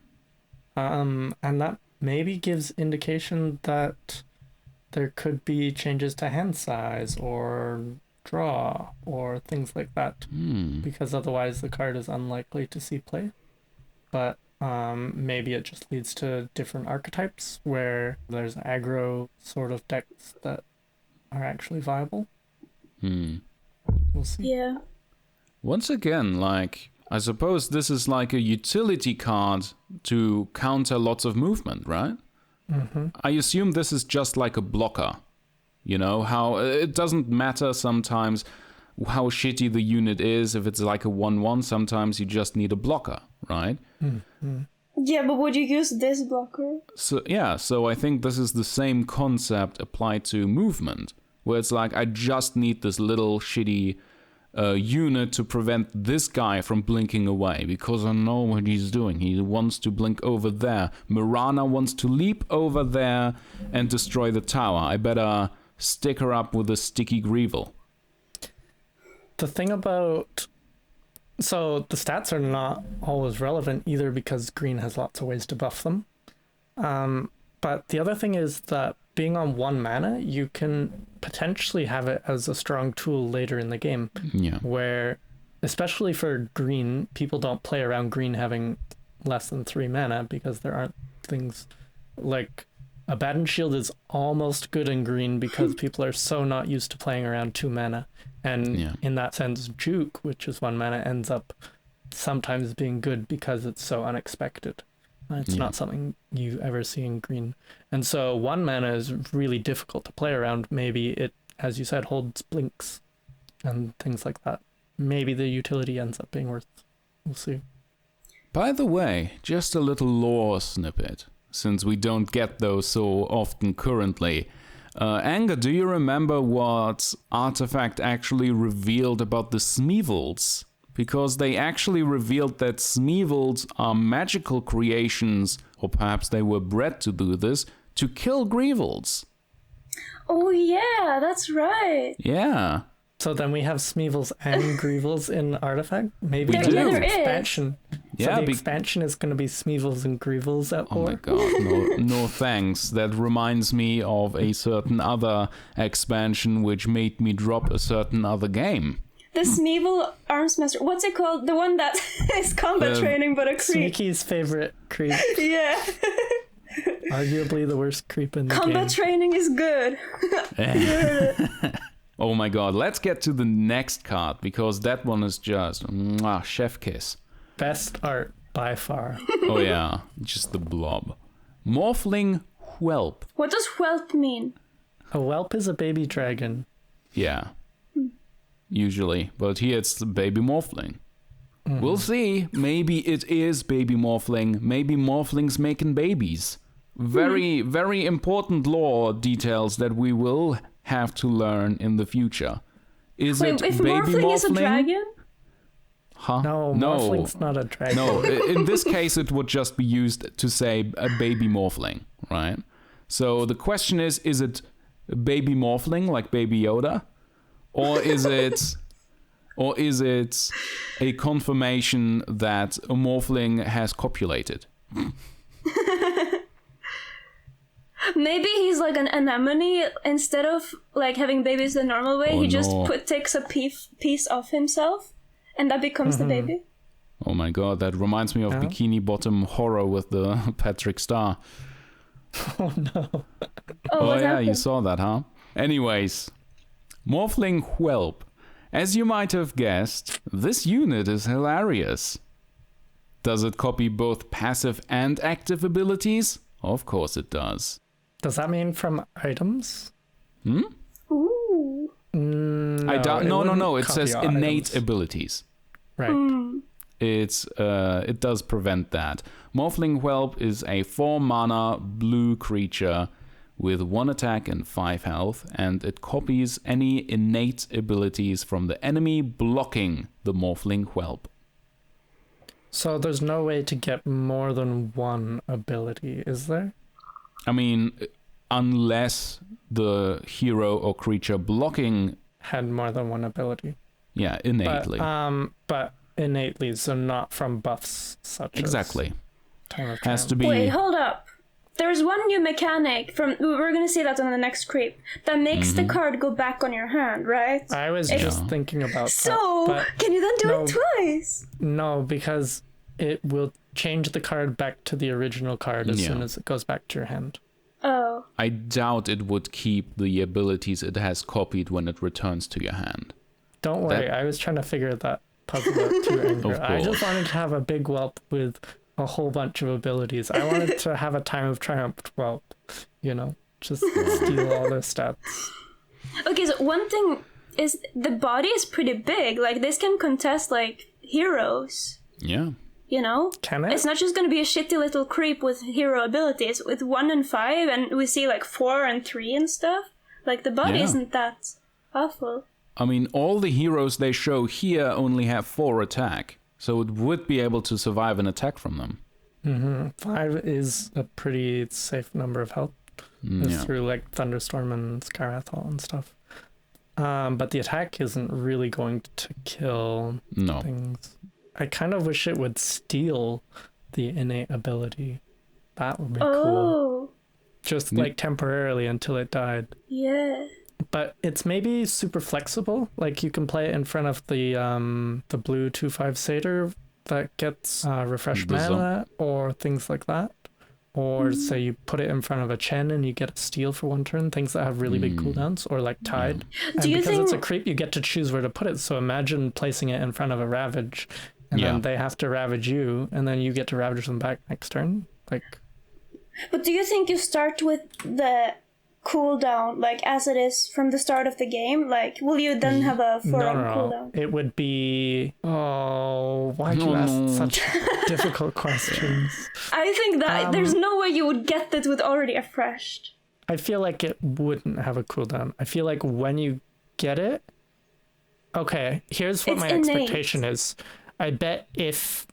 And that maybe gives indication that there could be changes to hand size or draw or things like that. Because otherwise the card is unlikely to see play. But maybe it just leads to different archetypes where there's aggro sort of decks that are actually viable. We'll see. Yeah. Once again, like, I suppose this is like a utility card to counter lots of movement, right? I assume this is just like a blocker. You know, how it doesn't matter sometimes how shitty the unit is. If it's like a 1/1, sometimes you just need a blocker, right? Yeah, but would you use this blocker? So yeah, so I think this is the same concept applied to movement, where it's like, I just need this little shitty unit to prevent this guy from blinking away, because I know what he's doing. He wants to blink over there. Mirana wants to leap over there and destroy the tower. I better stick her up with a sticky Greevil. The thing about... So the stats are not always relevant either, because green has lots of ways to buff them. But the other thing is that being on 1 mana, you can potentially have it as a strong tool later in the game. Yeah. Where, especially for green, people don't play around green having less than 3 mana, because there aren't things like... Abaddon Shield is almost good in green because people are so not used to playing around 2 mana. And in that sense, Juke, which is 1 mana, ends up sometimes being good because it's so unexpected. It's not something you ever see in green. And so 1 mana is really difficult to play around. Maybe it, as you said, holds blinks and things like that. Maybe the utility ends up being worth. We'll see. By the way, just a little lore snippet, since we don't get those so often currently. Anger, do you remember what Artifact actually revealed about the Smeevils? Because they actually revealed that Smeevils are magical creations, or perhaps they were bred to do this, to kill Greevils. Oh yeah, that's right. Yeah. So then we have Smeevils and Greevils in Artifact? Maybe We the do. next expansion. Yeah, so the expansion is going to be Smeevils and Greevils at Oh war? my god, no thanks. That reminds me of a certain other expansion which made me drop a certain other game. The Smeevil Armsmaster. What's it called? The one that is combat training but a creep. Sneaky's favorite creep. Yeah. Arguably the worst creep in the Combat game. training is good. Oh my god, let's get to the next card, because that one is just chef kiss. Best art by far. Oh yeah, just the blob. Morphling Whelp. What does whelp mean? A whelp is a baby dragon. Yeah. Usually, but here it's the baby Morphling. We'll see. Maybe it is baby Morphling. Maybe Morphling's making babies. Very, very important lore details that we will have to learn in the future. Is Wait, it if baby Morphling is a dragon? Huh? No, Morphling's not a dragon. No, in this case it would just be used to say a baby Morphling, right? So the question is it a baby Morphling like Baby Yoda? Or is it a confirmation that a Morphling has copulated? Maybe he's like an anemone. Instead of like having babies the normal way, Oh, he just no. takes a piece of himself, and that becomes the baby. Oh my god, that reminds me of Bikini Bottom horror with the Patrick Star. Oh no. Oh, what yeah, happened? you saw that, huh? Anyways, Morphling Whelp. As you might have guessed, this unit is hilarious. Does it copy both passive and active abilities? Of course it does. Does that mean from items? Ooh. No, I doubt. No. It copy says innate items. abilities. Right. It does prevent that. Morphling Whelp is a 4-mana blue creature with 1 attack and 5 health, and it copies any innate abilities from the enemy blocking the Morphling Whelp. So there's no way to get more than one ability, is there? I mean, unless the hero or creature blocking, Had more than one ability. innately. But innately, so not from buffs such Exactly. as Time of Has Triumph. to be. Wait, hold up. There's one new mechanic we're gonna see that on the next creep that makes the card go back on your hand, right? I was just thinking about So that. can you then do it twice? No, because it will change the card back to the original card as soon as it goes back to your hand. Oh. I doubt it would keep the abilities it has copied when it returns to your hand. Don't worry, I was trying to figure that puzzle out too, Anger. I just wanted to have a big Whelp with a whole bunch of abilities. I wanted to have a Time of Triumph Whelp, just steal all their stats. Okay, so one thing is the body is pretty big. Like, this can contest, like, heroes. Yeah. Can it? It's not just gonna be a shitty little creep with hero abilities. With 1 and 5, and we see, like, 4 and 3 and stuff. Like, the body isn't that awful. I mean, all the heroes they show here only have 4 attack. So it would be able to survive an attack from them. 5 is a pretty safe number of health. Through like Thunderstorm and Skywrath and stuff. But the attack isn't really going to kill things. I kind of wish it would steal the innate ability. That would be cool. Just like temporarily until it died. Yeah. But it's maybe super flexible. Like you can play it in front of the blue 2/5 satyr that gets refresh mana or things like that. Or say you put it in front of a Chen and you get a steal for 1 turn, things that have really big cooldowns, or like Tide. And because it's a creep, you get to choose where to put it. So imagine placing it in front of a Ravage, and then they have to Ravage you, and then you get to Ravage them back next turn. But do you think you start with the cooldown, like as it is from the start of the game? Like, will you then have a 4-round cooldown? It would be... Oh, why'd you ask such difficult questions? I think that there's no way you would get that with already refreshed. I feel like it wouldn't have a cooldown. I feel like when you get it... Okay, here's what my expectation is. I bet if...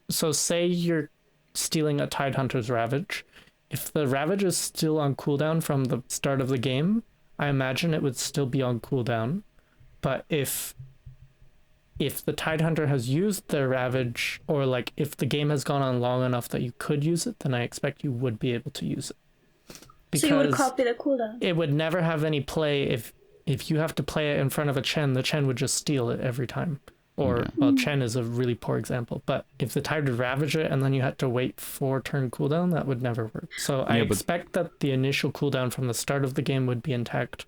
So say you're stealing a Tidehunter's Ravage. If the Ravage is still on cooldown from the start of the game, I imagine it would still be on cooldown. But if the Tidehunter has used the Ravage, or like if the game has gone on long enough that you could use it, then I expect you would be able to use it. Because so you would copy the cooldown? It would never have any play if you have to play it in front of a Chen, the Chen would just steal it every time. Or, well, Chen is a really poor example. But if the Tide would Ravage it and then you had to wait 4-turn cooldown, that would never work. So I expect that the initial cooldown from the start of the game would be intact.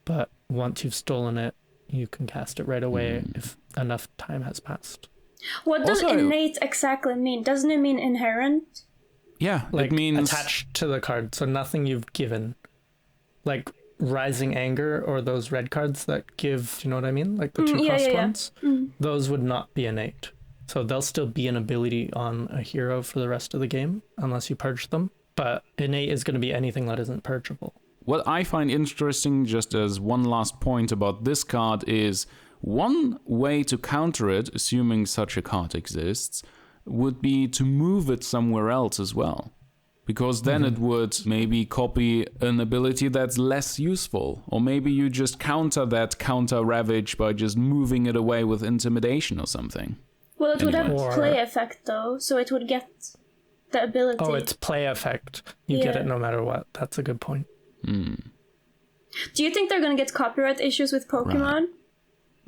But once you've stolen it, you can cast it right away if enough time has passed. What does innate exactly mean? Doesn't it mean inherent? Yeah, like it means... attached to the card, so nothing you've given. Like Rising Anger or those red cards that give, do you know what I mean? Like the 2-cost ones. Those would not be innate. So they'll still be an ability on a hero for the rest of the game, unless you purge them. But innate is going to be anything that isn't purgeable. What I find interesting, just as one last point about this card, is one way to counter it, assuming such a card exists, would be to move it somewhere else as well. Because then it would maybe copy an ability that's less useful. Or maybe you just counter that counter Ravage by just moving it away with Intimidation or something. Well, it would have play effect though, so it would get the ability. Oh, it's play effect. You get it no matter what. That's a good point. Do you think they're going to get copyright issues with Pokemon?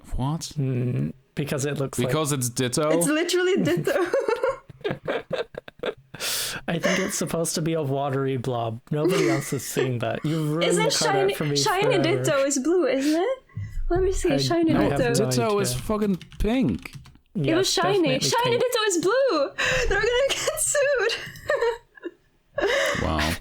Right. What? Because it looks Because it's Ditto? It's literally Ditto. I think it's supposed to be a watery blob. Nobody else has seen that. You ruined the card out for me Shiny forever. Ditto is blue, isn't it? Let me see. Shiny Ditto. Ditto is fucking pink. It was shiny. Shiny Ditto is blue. They're gonna get sued. Wow.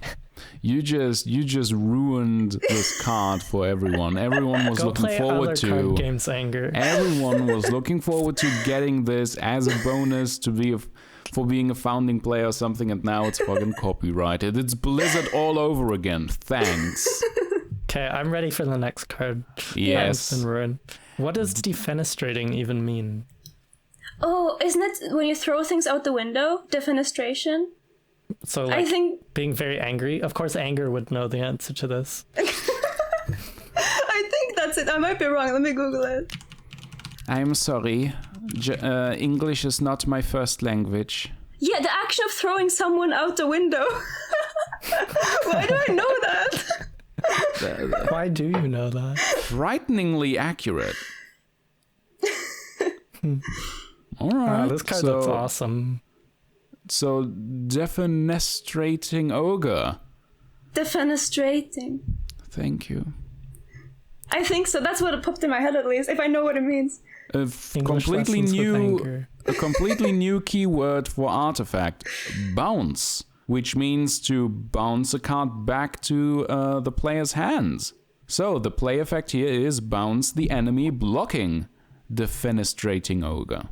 You just ruined this card for everyone. Everyone was looking forward to card games, Anger. Everyone was looking forward to getting this as a bonus to be for being a founding player or something, and now it's fucking copyrighted. It's Blizzard all over again. Thanks. Okay, I'm ready for the next card. Yes. Been ruined. What does defenestrating even mean? Oh, isn't it when you throw things out the window? Defenestration? So, like, I think being very angry. Of course, Anger would know the answer to this. I think that's it. I might be wrong. Let me Google it. I'm sorry. English is not my first language. Yeah, the action of throwing someone out the window. Why do I know that? Why do you know that? Frighteningly accurate. All right. This card looks awesome. So, Defenestrating Ogre. Defenestrating. Thank you. I think so. That's what popped in my head, at least, if I know what it means. A completely new keyword for artifact, bounce, which means to bounce a card back to the player's hands. So the play effect here is bounce the enemy blocking Defenestrating Ogre,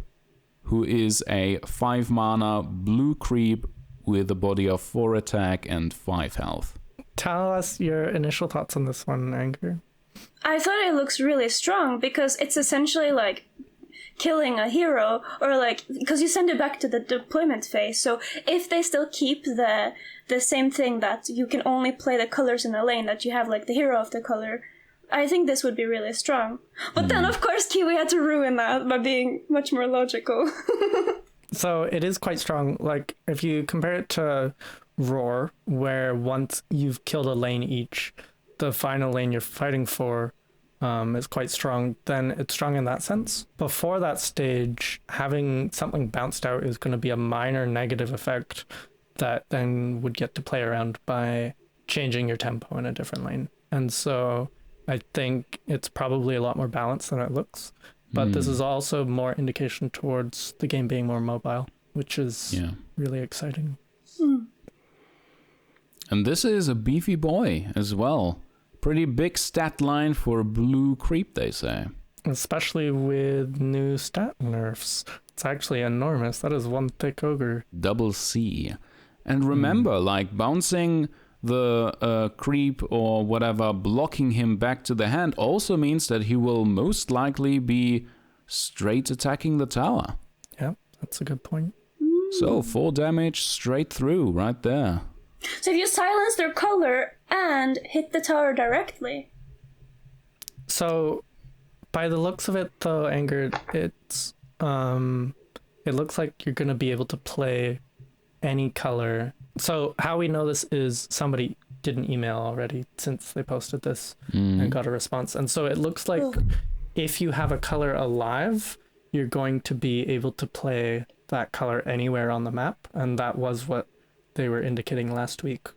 who is a 5 mana blue creep with a body of 4 attack and 5 health. Tell us your initial thoughts on this one, Anger. I thought it looks really strong because it's essentially like killing a hero, or like, because you send it back to the deployment phase. So if they still keep the same thing that you can only play the colors in the lane, that you have like the hero of the color, I think this would be really strong. But then of course Kiwi had to ruin that by being much more logical. So it is quite strong. Like if you compare it to Roar, where once you've killed a lane each, the final lane you're fighting for is quite strong, then it's strong in that sense. Before that stage, having something bounced out is going to be a minor negative effect that then would get to play around by changing your tempo in a different lane. And so I think it's probably a lot more balanced than it looks. But this is also more indication towards the game being more mobile, which is really exciting. And this is a beefy boy as well. Pretty big stat line for a blue creep, they say. Especially with new stat nerfs. It's actually enormous. That is one thick ogre. Double C. And remember, like bouncing the creep or whatever, blocking him back to the hand also means that he will most likely be straight attacking the tower. Yeah, that's a good point. So 4 damage straight through right there. So if you silence their color and hit the tower directly. So by the looks of it though, Anger, it's it looks like you're gonna be able to play any color. So how we know this is somebody did an email already since they posted this and got a response. And so it looks like if you have a color alive, you're going to be able to play that color anywhere on the map. And that was what they were indicating last week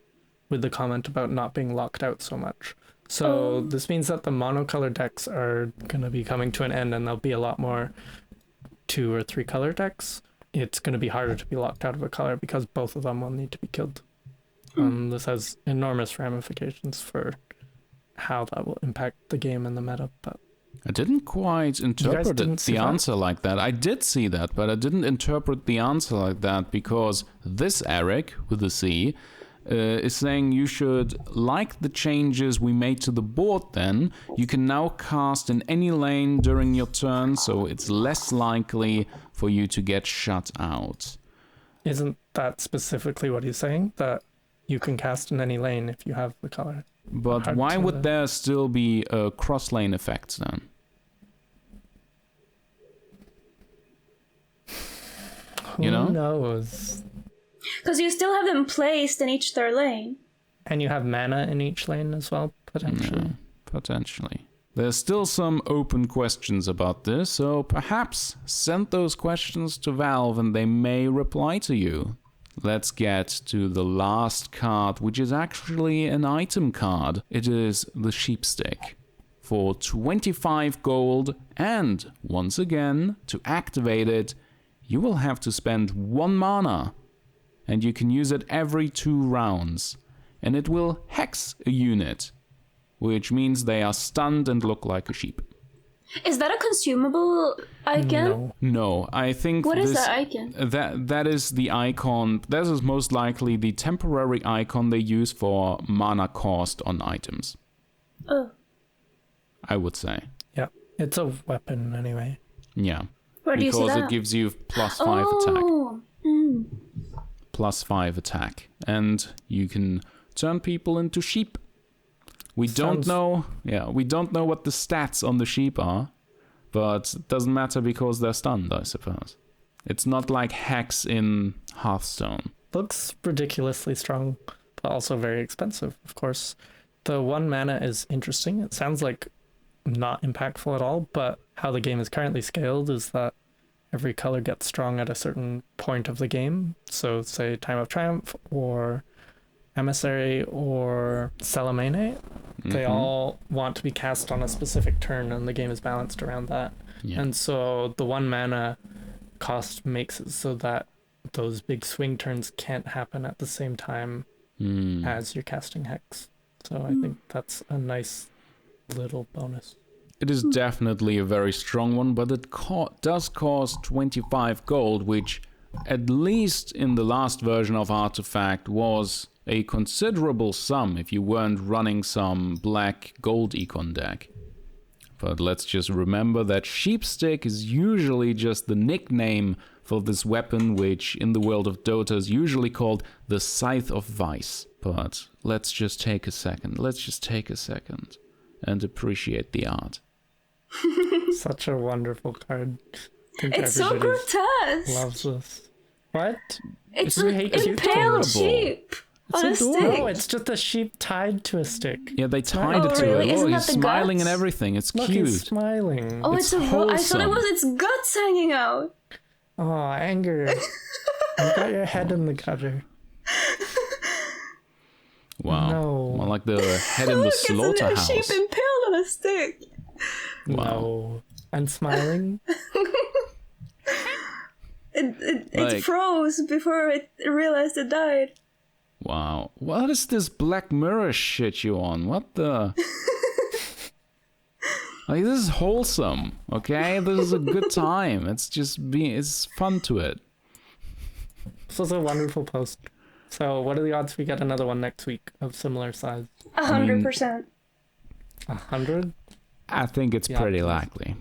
with the comment about not being locked out so much. So this means that the monocolor decks are going to be coming to an end, and there'll be a lot more 2 or 3 color decks. It's going to be harder to be locked out of a color because both of them will need to be killed. This has enormous ramifications for how that will impact the game and the meta. But I didn't quite interpret the answer like that. I did see that, but I didn't interpret the answer like that because this Eric, with a C, is saying you should like the changes we made to the board then. You can now cast in any lane during your turn, so it's less likely for you to get shut out. Isn't that specifically what he's saying? That you can cast in any lane if you have the color? But why would there still be a cross-lane effect then? Who knows? Because you still have them placed in each their lane. And you have mana in each lane as well, potentially. Yeah, potentially. There's still some open questions about this, so perhaps send those questions to Valve and they may reply to you. Let's get to the last card, which is actually an item card. It is the Sheepstick. For 25 gold, and once again, to activate it, you will have to spend 1 mana. And you can use it every 2 rounds. And it will hex a unit, which means they are stunned and look like a sheep. Is that a consumable icon? No, I think What is that icon? That is the icon. That is most likely the temporary icon they use for mana cost on items. Oh. I would say. Yeah, it's a weapon anyway. Yeah. Where do you see that? Because it gives you +5 attack. Mm. +5 attack. And you can turn people into sheep. We don't know what the stats on the sheep are, But it doesn't matter because they're stunned, I suppose. It's not like Hex in Hearthstone. Looks ridiculously strong, but also very expensive, of course. The 1 mana is interesting. It sounds like not impactful at all, but how the game is currently scaled is that every color gets strong at a certain point of the game. So say Time of Triumph or Emissary or Salamene, they all want to be cast on a specific turn, and the game is balanced around that. Yeah. And so the 1 mana cost makes it so that those big swing turns can't happen at the same time as you're casting Hex. So I think that's a nice little bonus. It is definitely a very strong one, but it does cost 25 gold, which, at least in the last version of Artifact, was a considerable sum if you weren't running some black gold econ deck. But let's just remember that Sheepstick is usually just the nickname for this weapon, which in the world of Dota is usually called the Scythe of Vice. But let's just take a second. And appreciate the art. Such a wonderful card. I think It's so everybody grotesque. loves this. What? It's Isn't an it cute? impaled Adorable. sheep on a adorable. stick. No, it's just a sheep tied to a stick. Yeah, they tied Oh, it to really? it. Isn't He's that the smiling guts? and everything. It's Look, cute. he's smiling. Oh, It's it's a I thought it wholesome. was its guts hanging out. Oh, anger. You got your head in the gutter. Wow. No. More like the head in the Look, it's a slaughterhouse. sheep impaled on a stick. Wow. No. And smiling. It Like- froze before it realized it died. Wow. What is this Black Mirror shit you on? What the? Like, this is wholesome, okay? This is a good time. It's fun to it. This was a wonderful post. So what are the odds we get another one next week of similar size? 100%. 100? I think it's Yeah, pretty please. likely.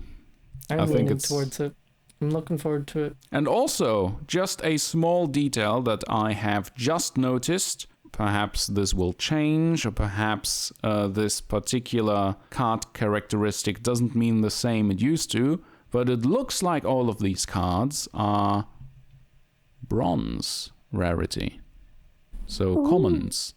I'm I think leaning it's- towards it. I'm looking forward to it. And also, just a small detail that I have just noticed. Perhaps this will change, or perhaps this particular card characteristic doesn't mean the same it used to, but it looks like all of these cards are bronze rarity. So commons.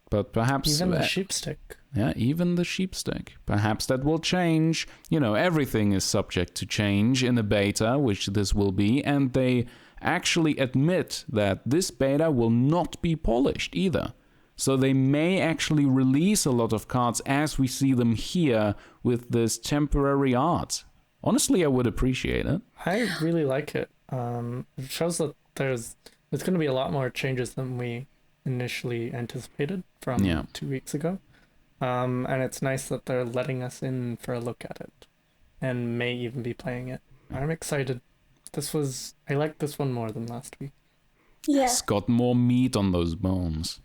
But perhaps... Even the sheepstick. Yeah, even the sheepstick. Perhaps that will change. You know, everything is subject to change in a beta, which this will be, and they actually admit that this beta will not be polished either. So they may actually release a lot of cards as we see them here with this temporary art. Honestly, I would appreciate it. I really like it. It shows that there's going to be a lot more changes than we initially anticipated from 2 weeks ago. And it's nice that they're letting us in for a look at it and may even be playing it. I'm excited. I like this one more than last week. Yeah. It's got more meat on those bones.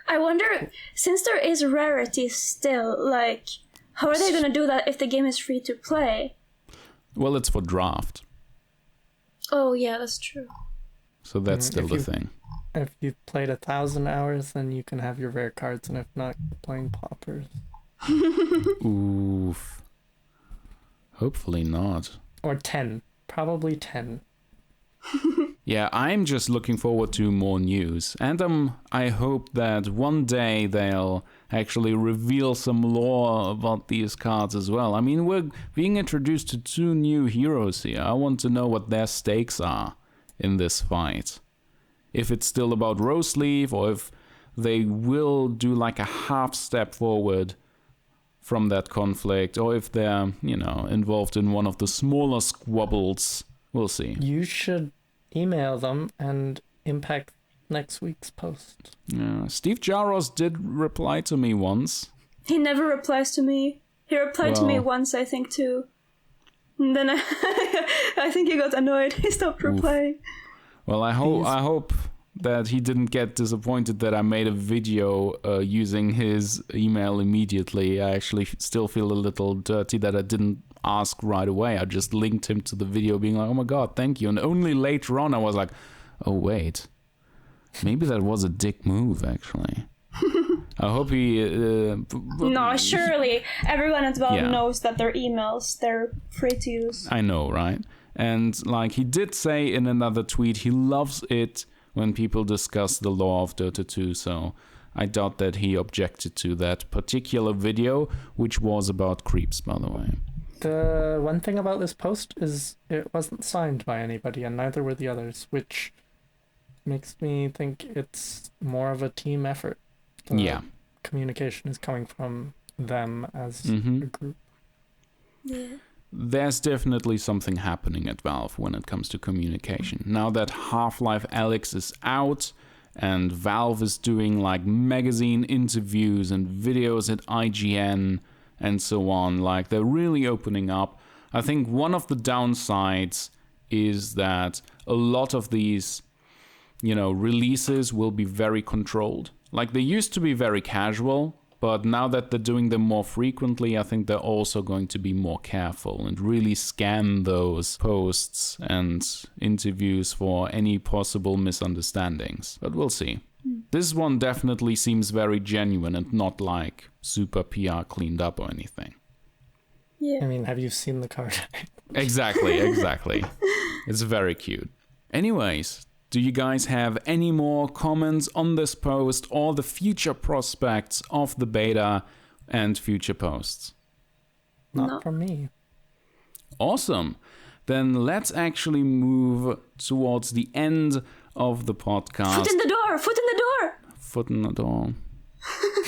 I wonder, since there is rarity still, like, how are they going to do that if the game is free to play? Well, it's for draft. Oh, yeah, that's true. So that's still If the you- thing. If you've played 1,000 hours, then you can have your rare cards, and if not, you're playing paupers. Oof. Hopefully not. Or 10. Probably 10. Yeah, I'm just looking forward to more news. And I hope that one day they'll actually reveal some lore about these cards as well. I mean, we're being introduced to 2 new heroes here. I want to know what their stakes are in this fight. If it's still about Roseleaf, or if they will do like a half step forward from that conflict, or if they're, involved in one of the smaller squabbles. We'll see. You should email them and impact next week's post. Yeah, Steve Jaros did reply to me once. He never replies to me. He replied to me Well. once, I think, too. And then I think he got annoyed. He stopped replying. Well, I hope that he didn't get disappointed that I made a video using his email immediately. I actually still feel a little dirty that I didn't ask right away. I just linked him to the video being like, oh my god, thank you. And only later on I was like, oh wait, maybe that was a dick move actually. I hope he... No, surely everyone at Valve Yeah. knows that their emails, they're free to use. I know, right? And like he did say in another tweet, he loves it when people discuss the lore of Dota 2, so I doubt that he objected to that particular video, which was about creeps, by the way. The one thing about this post is it wasn't signed by anybody, and neither were the others, which makes me think it's more of a team effort. The communication is coming from them as a group. Yeah. There's definitely something happening at Valve when it comes to communication. Now that Half-Life Alyx is out and Valve is doing like magazine interviews and videos at IGN and so on, like they're really opening up. I think one of the downsides is that a lot of these, releases will be very controlled. Like they used to be very casual, but now that they're doing them more frequently, I think they're also going to be more careful and really scan those posts and interviews for any possible misunderstandings. But we'll see. This one definitely seems very genuine and not like super PR cleaned up or anything. Yeah. I mean, have you seen the card? Exactly. It's very cute. Anyways, do you guys have any more comments on this post or the future prospects of the beta and future posts? Not from me. Awesome. Then let's actually move towards the end of the podcast. Foot in the door! Foot in the door! Foot in the door.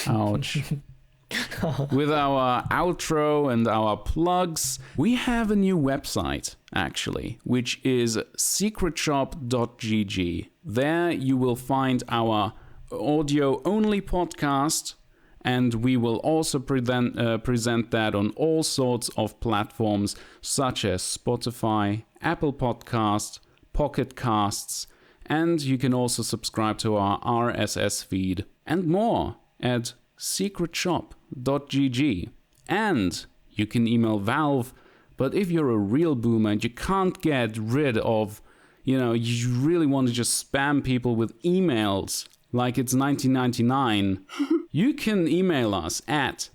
Ouch. With our outro and our plugs, we have a new website, actually, which is secretshop.gg. There you will find our audio-only podcast, and we will also present that on all sorts of platforms, such as Spotify, Apple Podcasts, Pocket Casts, and you can also subscribe to our RSS feed and more at secretshop.gg. And you can email Valve, but if you're a real boomer and you can't get rid of, you really want to just spam people with emails like it's 1999, you can email us at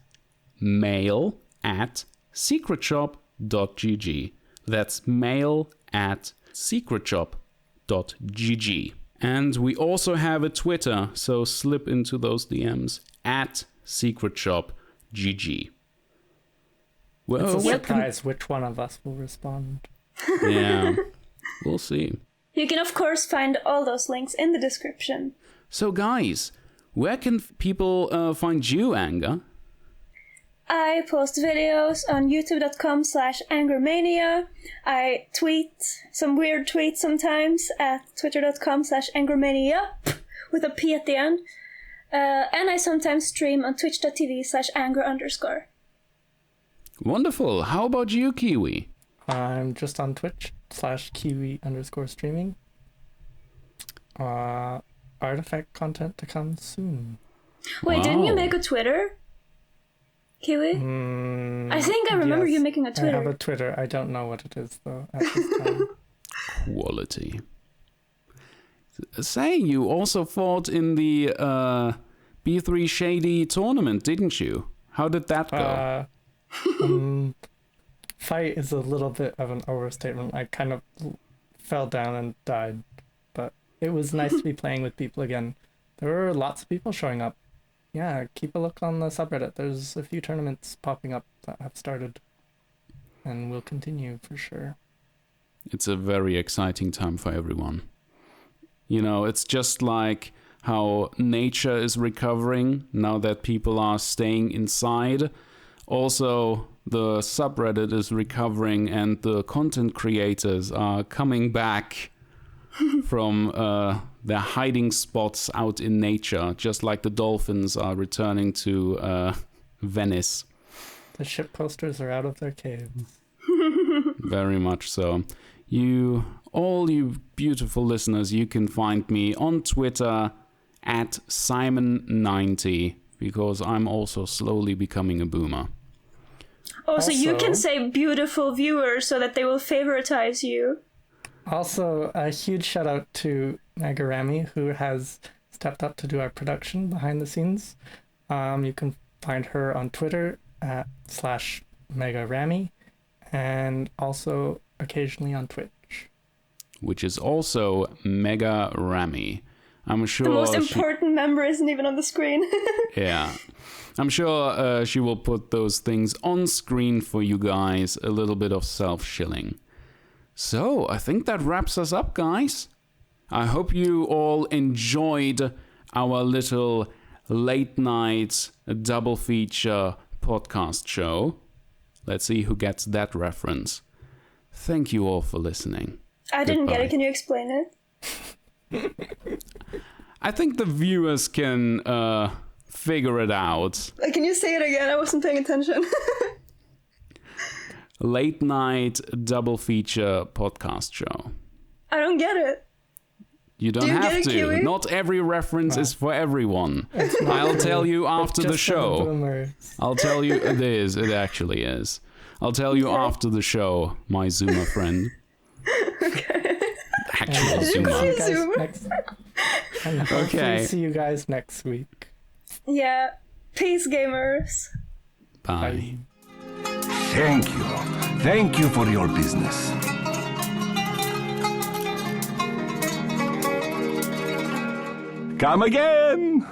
mail@secretshop.gg. That's mail@secretshop.gg. And we also have a Twitter, so slip into those DMs at secretshop.gg. Well, It's a surprise which one of us will respond. Yeah, we'll see. You can, of course, find all those links in the description. So, guys, where can people find you, Anger? I post videos on youtube.com/angermania. I tweet some weird tweets sometimes at twitter.com/angermania with a P at the end. And I sometimes stream on twitch.tv/anger_. Wonderful. How about you, Kiwi? I'm just on Twitch/Kiwi_streaming. Artifact content to come soon. Wait, didn't you Wow. make a Twitter, Kiwi? I think I remember Yes, you making a I Twitter. have a Twitter. I don't know what it is, though, at this time. Quality. Say, you also fought in the B3 Shady tournament, didn't you? How did that go? Fight is a little bit of an overstatement. I kind of fell down and died, but it was nice to be playing with people again. There were lots of people showing up. Yeah, keep a look on the subreddit. There's a few tournaments popping up that have started, and will continue for sure. It's a very exciting time for everyone. It's just like how nature is recovering now that people are staying inside. Also, the subreddit is recovering and the content creators are coming back from their hiding spots out in nature, just like the dolphins are returning to Venice. The ship posters are out of their caves. Very much so. All you beautiful listeners, you can find me on Twitter at Cymen90, because I'm also slowly becoming a boomer. Oh, so you Also- can say beautiful viewers so that they will favoritize you. Also, a huge shout out to megaRammy, who has stepped up to do our production behind the scenes. You can find her on Twitter at /megaRammy, and also occasionally on Twitch, which is also megaRammy. I'm sure the most important member isn't even on the screen. Yeah. I'm sure she will put those things on screen for you guys, a little bit of self-shilling. So, I think that wraps us up, guys. I hope you all enjoyed our little late night double feature podcast show. Let's see who gets that reference. Thank you all for listening. I didn't get it. Can you explain it? I think the viewers can figure it out. Can you say it again? I wasn't paying attention. Late night double feature podcast show. I don't get it. You don't have to. Kiwi? Not every reference is for everyone. I'll tell you after the show. I'll tell you it is. It actually is. I'll tell you after the show, my Zoomer friend. Okay. Actual Zoomer. And hopefully see you guys next week. Yeah. Peace, gamers. Bye. Thank you. Thank you for your business. Come again!